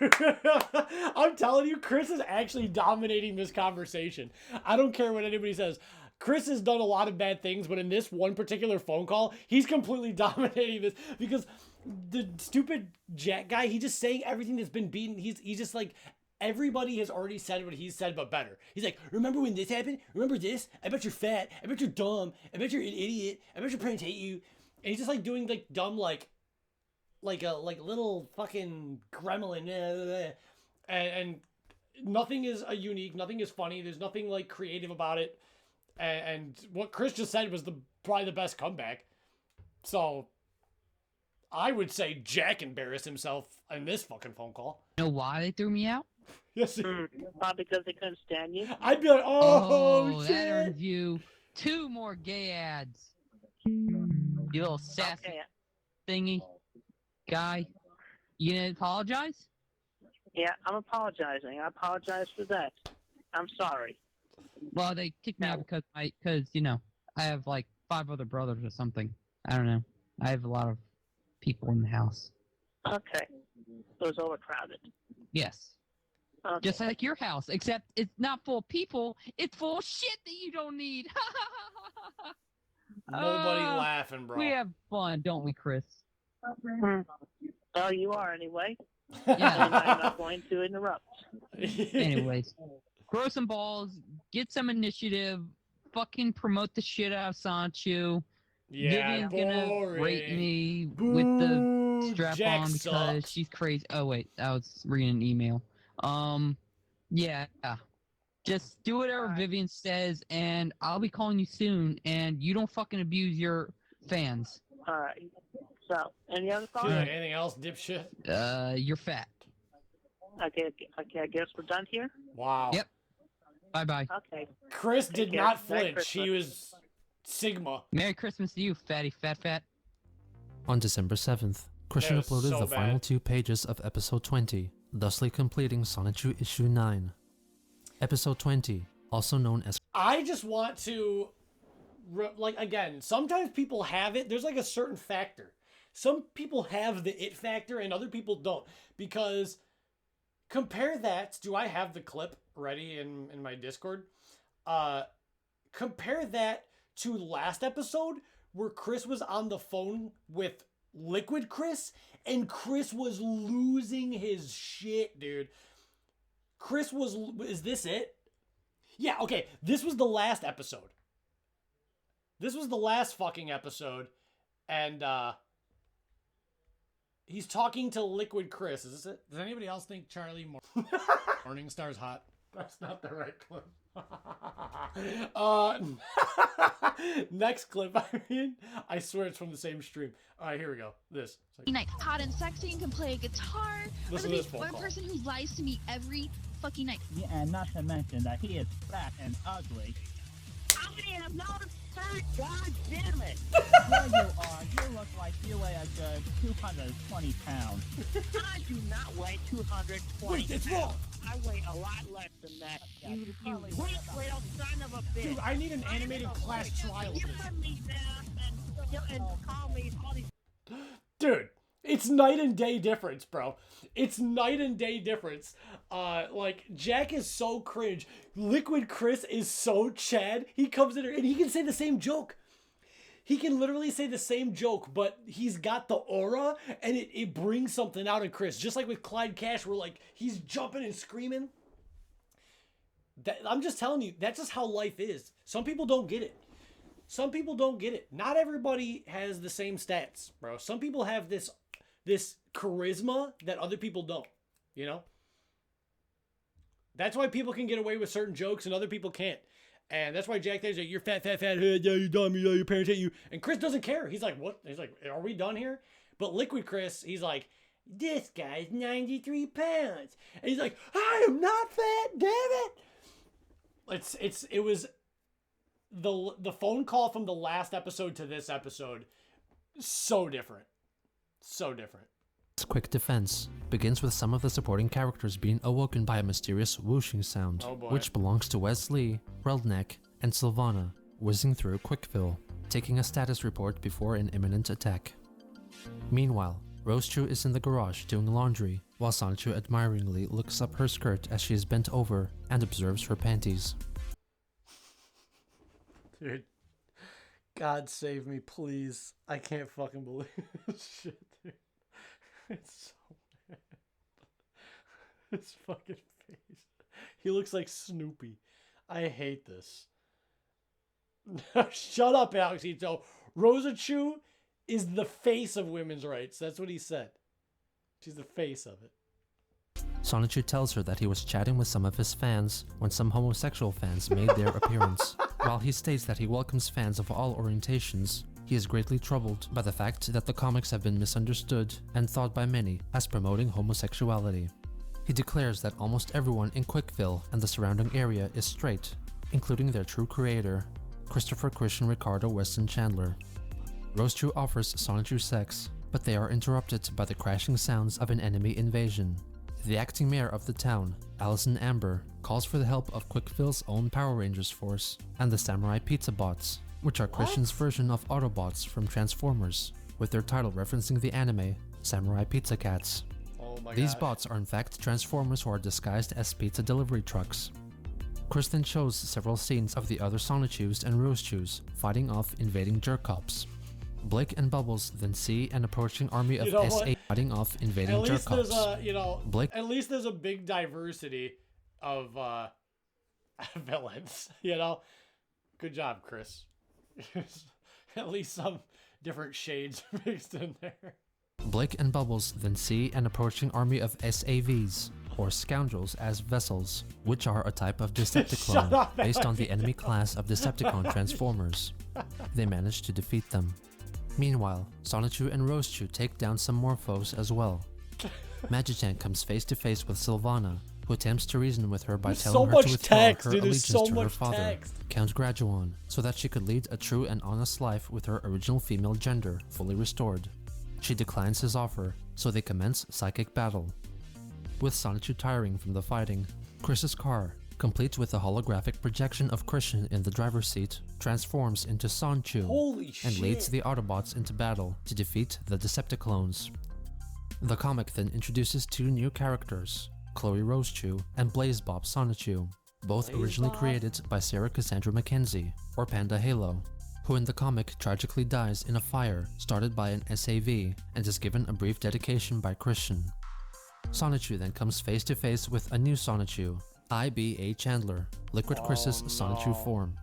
I'm telling you, Chris is actually dominating this conversation. I don't care what anybody says. Chris has done a lot of bad things, but in this one particular phone call, he's completely dominating this because the stupid Jack guy, he's just saying everything that's been beaten. He's just like, everybody has already said what he's said, but better. He's like, remember when this happened? Remember this? I bet you're fat. I bet you're dumb. I bet you're an idiot. I bet your parents hate you. And he's just like doing like dumb like a little fucking gremlin, and nothing is unique. Nothing is funny. There's nothing like creative about it. And what Chris just said was probably the best comeback. So I would say Jack embarrassed himself in this fucking phone call. You know why they threw me out? Yes. Probably because they couldn't stand you. I'd be like, oh shit. That earns you 2 more gay ads. You little sassy thingy guy. You gonna apologize? Yeah, I'm apologizing. I apologize for that. I'm sorry. Well, they kicked me out because you know, I have like 5 other brothers or something. I don't know. I have a lot of people in the house. Okay. So it's overcrowded. Yes. Okay. Just like your house, except it's not full of people. It's full of shit that you don't need. Nobody laughing, bro. We have fun, don't we, Chris? Well, you are anyway. Yeah. And I'm not going to interrupt. Anyways, grow some balls, get some initiative, fucking promote the shit out of Sanchu. Yeah, Vivian's gonna boring. rate me with the Ooh, strap Jack on because sucks. she's crazy. Oh wait, I was reading an email. Yeah. Just do whatever Vivian says, and I'll be calling you soon. And you don't fucking abuse your fans. All right. So, any other Dude, thoughts? anything else, dipshit? You're fat. Okay, I guess we're done here. Wow. Yep. Bye bye. Okay. Chris Take did care. not Merry flinch. He was Sigma. Merry Christmas to you, fatty, fat. On December 7th, Christian That was uploaded so the final bad. 2 pages of episode 20, thusly completing Sonichu issue 9. Episode 20, also known as I just want to, like, again, sometimes people have it. There's like a certain factor. Some people have the it factor and other people don't. Because compare that, do I have the clip ready in my Discord? Compare that to last episode where Chris was on the phone with Liquid Chris and Chris was losing his shit, dude. Chris was, is this it? Yeah, okay, this was the last episode. This was the last fucking episode, and, he's talking to Liquid Chris. Is this it? Does anybody else think Charlie Morningstar's hot? That's not the right clip. Next clip, I swear it's from the same stream. All right, here we go. This. It's like, Hot and sexy and can play a guitar. Listen to this phone One call. person who lies to me every fucking night. Yeah, and not to mention that he is fat and ugly. I am not fat, god damn it! Here you are. You look like you weigh a good 220 pounds. I do not weigh 220 Wait, it's pounds. wrong. I weigh a lot less than that. You weak little son of a bitch. Dude, I need an animated class trial of You this. put me down and call me all these... Dude, it's night and day difference, bro. It's night and day difference. Like, Jack is so cringe. Liquid Chris is so Chad. He comes in here and he can say the same joke. He can literally say the same joke, but he's got the aura and it brings something out of Chris. Just like with Clyde Cash, where like he's jumping and screaming. I'm just telling you, that's just how life is. Some people don't get it. Some people don't get it. Not everybody has the same stats, bro. Some people have this charisma that other people don't, you know? That's why people can get away with certain jokes and other people can't. And that's why Jack Dave's like, you're fat, yeah, you dumb, yeah, your parents hate you. And Chris doesn't care. He's like, what? He's like, are we done here? But Liquid Chris, he's like, this guy's 93 pounds. And he's like, I am not fat, damn it. It was the phone call from the last episode to this episode, so different. So different. Quick Defense begins with some of the supporting characters being awoken by a mysterious whooshing sound, Oh boy. which belongs to Wesley, Reldneck, and Sylvana, whizzing through Quickville, taking a status report before an imminent attack. Meanwhile, Rosechu is in the garage doing laundry, while Sonichu admiringly looks up her skirt as she is bent over and observes her panties. Dude, God save me, please. I can't fucking believe this shit, dude. It's so bad. His fucking face. He looks like Snoopy. I hate this. Shut up, Alexito. Rosa Chu is the face of women's rights. That's what he said. She's the face of it. Sonichu tells her that he was chatting with some of his fans when some homosexual fans made their appearance. While he states that he welcomes fans of all orientations, he is greatly troubled by the fact that the comics have been misunderstood and thought by many as promoting homosexuality. He declares that almost everyone in Quickville and the surrounding area is straight, including their true creator, Christopher Christian Ricardo Weston Chandler. Rosechu offers Sonichu sex, but they are interrupted by the crashing sounds of an enemy invasion. The acting mayor of the town, Allison Amber, calls for the help of Quickville's own Power Rangers force and the Samurai Pizza Bots, which are Christian's version of Autobots from Transformers, with their title referencing the anime Samurai Pizza Cats. Oh my These God. bots are in fact Transformers who are disguised as pizza delivery trucks. Chris then shows several scenes of the other Sonichus and Rosechus fighting off invading Jerkops. Blake and Bubbles then see an approaching army of You know what? SA fighting off invading At least there's Jerkops. a, Blake at least there's a big diversity of villains, you know? Good job, Chris. At least some different shades mixed in there. Blake and Bubbles then see an approaching army of SAVs, or scoundrels as vessels, which are a type of Decepticon based on the enemy class of Decepticon Transformers. They manage to defeat them. Meanwhile, Sonichu and Rosechu take down some more foes as well. Magichan comes face to face with Sylvana, who attempts to reason with her by telling her to withdraw her allegiance to her father, Count Graduan, so that she could lead a true and honest life with her original female gender fully restored. She declines his offer, so they commence psychic battle. With Sonichu tiring from the fighting, Chris's car, complete with a holographic projection of Christian in the driver's seat, transforms into Sonchu and leads the Autobots into battle to defeat the Decepticlones. The comic then introduces two new characters, Chloe Rosechu and Blaze Bob Sonichu, both originally created by Sarah Cassandra Mackenzie, or Panda Halo, who in the comic tragically dies in a fire started by an SAV and is given a brief dedication by Christian. Sonichu then comes face to face with a new Sonichu, I.B.A. Chandler, Liquid Chris's Sonichu form.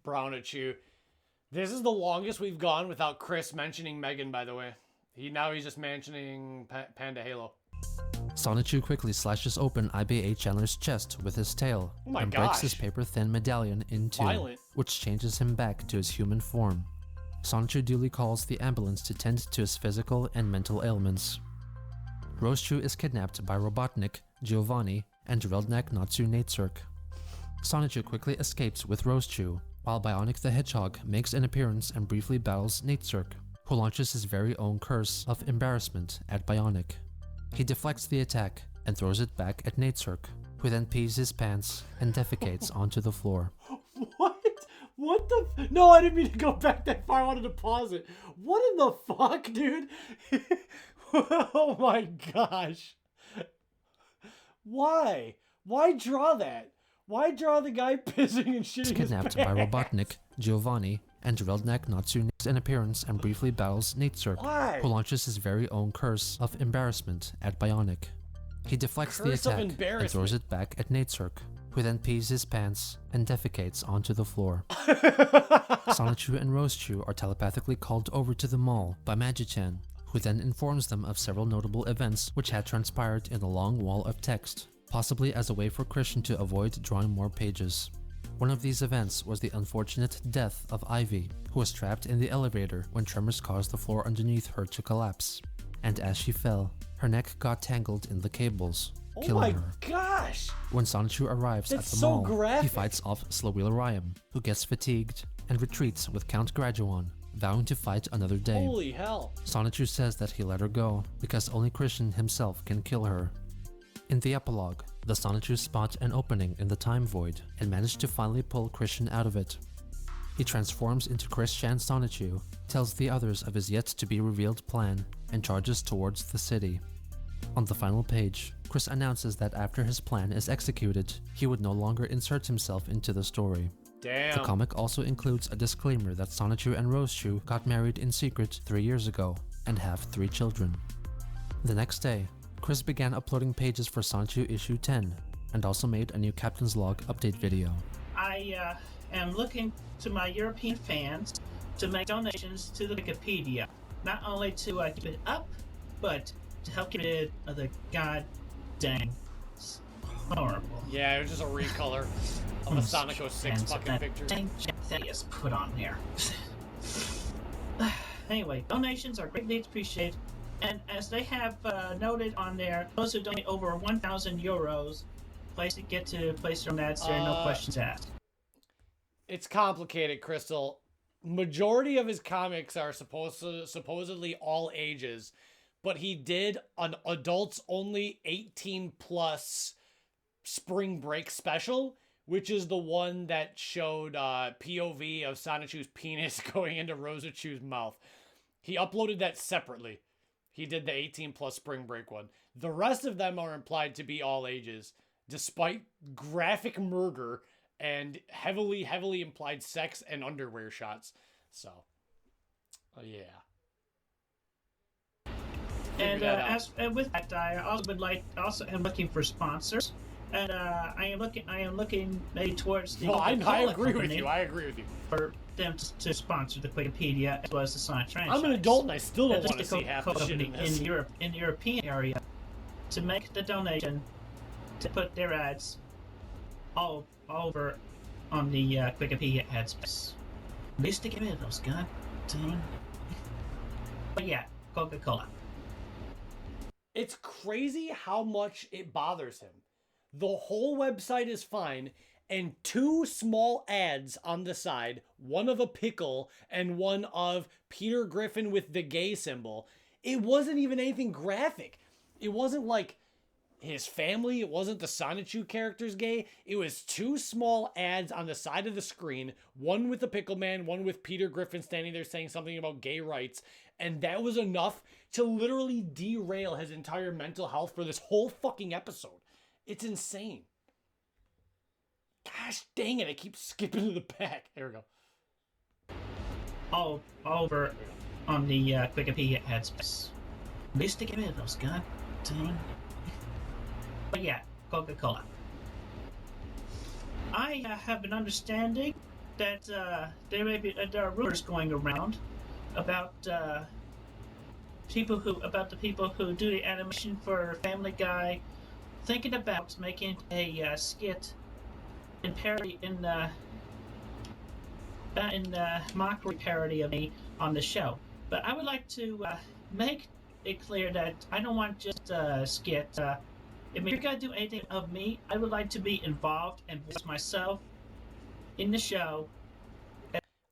Brownichu. This is the longest we've gone without Chris mentioning Megan, by the way. He's just mentioning Panda Halo. Sonichu quickly slashes open I.B.A. Chandler's chest with his tail and breaks his paper-thin medallion in two, which changes him back to his human form. Sonichu duly calls the ambulance to tend to his physical and mental ailments. Rosechu is kidnapped by Robotnik, Giovanni, and Reldnak Natsu Natesurk. Sonichu quickly escapes with Rosechu, while Bionic the Hedgehog makes an appearance and briefly battles Natesurk, who launches his very own curse of embarrassment at Bionic. He deflects the attack and throws it back at Natesurk, who then pees his pants and defecates onto the floor. What? What the? No, I didn't mean to go back that far. I wanted to pause it. What in the fuck, dude? Oh my gosh. Why? Why draw that? Why draw the guy pissing and shitting his pants? Kidnapped by Robotnik, Giovanni, and Reldnak Natsu makes an appearance and briefly battles Natesurk, who launches his very own curse of embarrassment at Bionic. He deflects the attack and throws it back at Natesurk, who then pees his pants and defecates onto the floor. Sonichu and Rosechu are telepathically called over to the mall by Magichan, who then informs them of several notable events which had transpired in the long wall of text, possibly as a way for Christian to avoid drawing more pages. One of these events was the unfortunate death of Ivy, who was trapped in the elevator when tremors caused the floor underneath her to collapse. And as she fell, her neck got tangled in the cables, killing her. Oh my gosh! When Sonichu arrives at the mall, he fights off Slawila Ryan, who gets fatigued and retreats with Count Graduan, vowing to fight another day. Holy hell! Sonichu says that he let her go because only Christian himself can kill her. In the epilogue, the Sonichu spot an opening in the time void and manage to finally pull Christian out of it. He transforms into Chris-chan Sonichu, tells the others of his yet-to-be-revealed plan, and charges towards the city. On the final page, Chris announces that after his plan is executed, he would no longer insert himself into the story. Damn. The comic also includes a disclaimer that Sonichu and Rosechu got married in secret 3 years ago and have 3 children. The next day, Chris began uploading pages for Sonichu issue 10 and also made a new Captain's Log update video. I am looking to my European fans to make donations to the Wikipedia, not only to keep it up, but to help get rid of the god dang horrible. Yeah, it was just a recolor of a Sonic 06 fucking picture. That is put on there. Anyway, donations are greatly appreciated, and as they have noted on there, those who donate over 1,000 euros get to place their mats there, no questions asked. It's complicated, Crystal. Majority of his comics are supposedly all ages, but he did an adults only 18 plus spring break special, which is the one that showed POV of Sonichu's penis going into Rosechu's mouth. He uploaded that separately. He did the 18 plus spring break one. The rest of them are implied to be all ages, despite graphic murder and heavily implied sex and underwear shots. So, yeah. And with that, I also would like, am looking for sponsors. and I am looking maybe towards the. No, I Coca-Cola agree with company you. I agree with you. For them to sponsor the Wikipedia as well as the Sonic franchise. I'm an adult and I still don't Just want to the see half the Coca-Cola shit in company this. in the European area to make the donation to put their ads all over on the Wikipedia ad space. At least to get rid of those goddamn. But yeah, Coca-Cola. It's crazy how much it bothers him. The whole website is fine, and 2 small ads on the side, one of a pickle and one of Peter Griffin with the gay symbol. It wasn't even anything graphic. It wasn't like his family. It wasn't the Sonichu characters gay. It was 2 small ads on the side of the screen, one with the pickle man, one with Peter Griffin standing there saying something about gay rights. And that was enough to literally derail his entire mental health for this whole fucking episode. It's insane. Gosh dang it, I keep skipping to the back. There we go. All over on the Wikipedia ad space. At least to get rid of those goddamn. But yeah, Coca-Cola. I have been understanding that there are rumors going around about the people who do the animation for Family Guy, thinking about making a skit in parody in mockery parody of me on the show. But I would like to make it clear that I don't want just a skit. If you're gonna do anything of me, I would like to be involved and voice myself in the show.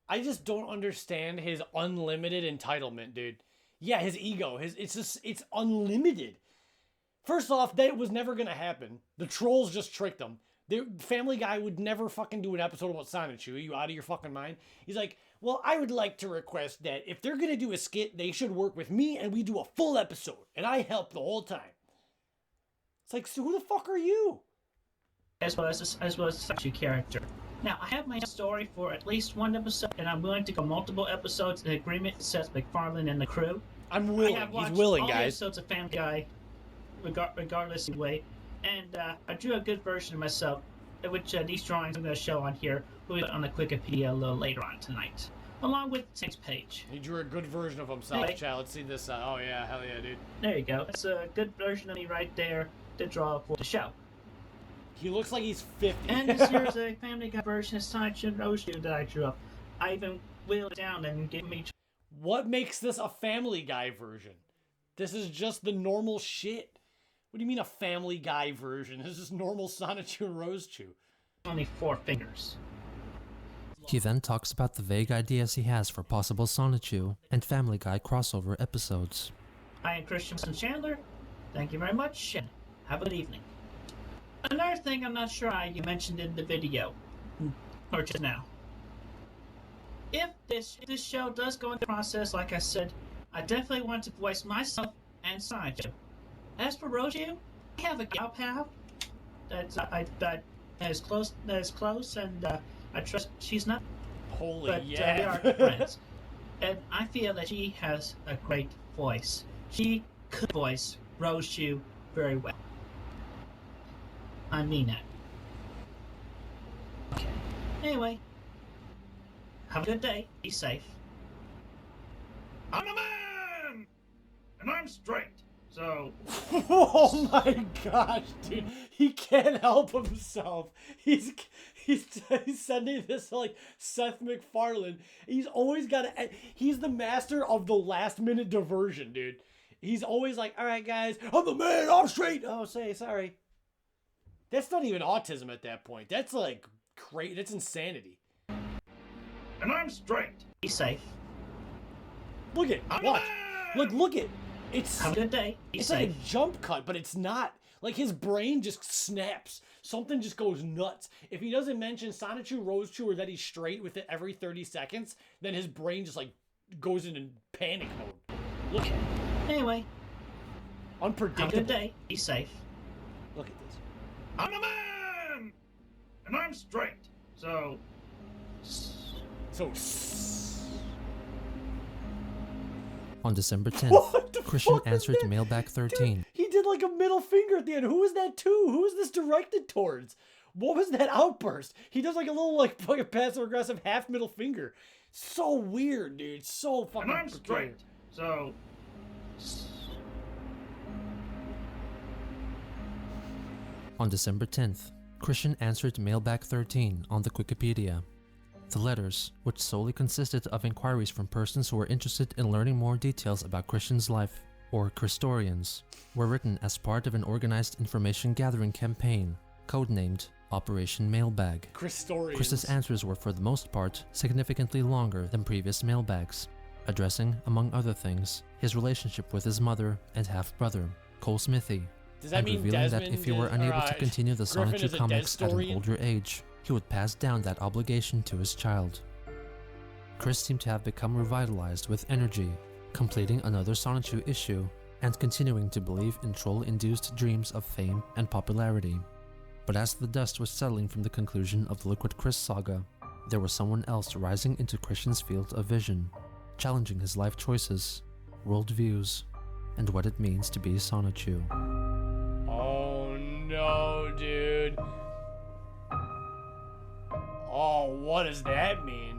I just don't understand his unlimited entitlement, dude. Yeah, his ego. It's unlimited. First off, that was never gonna happen. The trolls just tricked him. The Family Guy would never fucking do an episode about Sonichu. Are you out of your fucking mind? He's like, well, I would like to request that if they're gonna do a skit, they should work with me and we do a full episode. And I help the whole time. It's like, so who the fuck are you? As well as such a character. Now, I have my story for at least one episode, and I'm willing to go multiple episodes in agreement with Seth MacFarlane and the crew. I'm willing. I have watched He's willing, all the guys. episodes of Family Guy, regardless of the way, and I drew a good version of myself, which these drawings I'm going to show on here will be on the Wikipedia a little later on tonight, along with the next page. He drew a good version of himself, Anyway. child. Let's see this. Oh, yeah. Hell yeah, dude. There you go. It's a good version of me right there to draw for the show. He looks like he's 50. And this here's a Family Guy version of Sonic and Roshu that I drew up. I even wheeled it down and gave me. What makes this a Family Guy version? This is just the normal shit. What do you mean a Family Guy version? This is normal Sonichu and Rosechu. Only 4 fingers. He then talks about the vague ideas he has for possible Sonichu and Family Guy crossover episodes. I am Christian Chandler. Thank you very much, and have a good evening. Another thing I'm not sure I mentioned in the video, or just now. If this show does go into process, like I said, I definitely want to voice myself and Sonichu. As for Roju, I have a gal pal that is close, and I trust she's not. Holy But yeah. we are good friends, and I feel that she has a great voice. She could voice Roju very well. I mean that. Okay. Anyway, have a good day. Be safe. I'm a man, and I'm straight. So. Oh my gosh, dude. He can't help himself. He's sending this to, like, Seth MacFarlane. He's always got to. He's the master of the last minute diversion, dude. He's always like, all right, guys, I'm the man, I'm straight. Oh, sorry. That's not even autism at that point. That's like crazy. That's insanity. And I'm straight. Be safe. Look at watch. Look it. It's have a good day. Be it's safe. like a jump cut, but it's not. Like his brain just snaps. Something just goes nuts. If he doesn't mention Sonichu, Rosechu, or that he's straight with it every 30 seconds, then his brain just like goes into panic mode. Look at it. Anyway, Unpredictable. have a good day. Be safe. Look at this. I'm a man, and I'm straight. So. On December 10th, What the Christian fuck is answered that? Mailbag 13. Dude, he did like a middle finger at the end. Who is that to? Who is this directed towards? What was that outburst? He does like a little like fucking passive aggressive half middle finger. So weird, dude. So fucking. And I'm straight, so. On December 10th, Christian answered mailbag 13 on the Wikipedia. The letters, which solely consisted of inquiries from persons who were interested in learning more details about Christian's life, or Christorians, were written as part of an organized information gathering campaign, codenamed Operation Mailbag. Christorians. Chris's answers were for the most part significantly longer than previous mailbags, addressing, among other things, his relationship with his mother and half-brother, Cole Smithy, Does that and mean revealing Desmond that if he were unable to continue the Griffin Sonic is 2 a comics at an Destorian? older age, he would pass down that obligation to his child. Chris seemed to have become revitalized with energy, completing another Sonic 2 issue, and continuing to believe in troll-induced dreams of fame and popularity. But as the dust was settling from the conclusion of the Liquid Chris saga, there was someone else rising into Christian's field of vision, challenging his life choices, worldviews, and what it means to be Sonichu. Oh no, dude. Oh, what does that mean?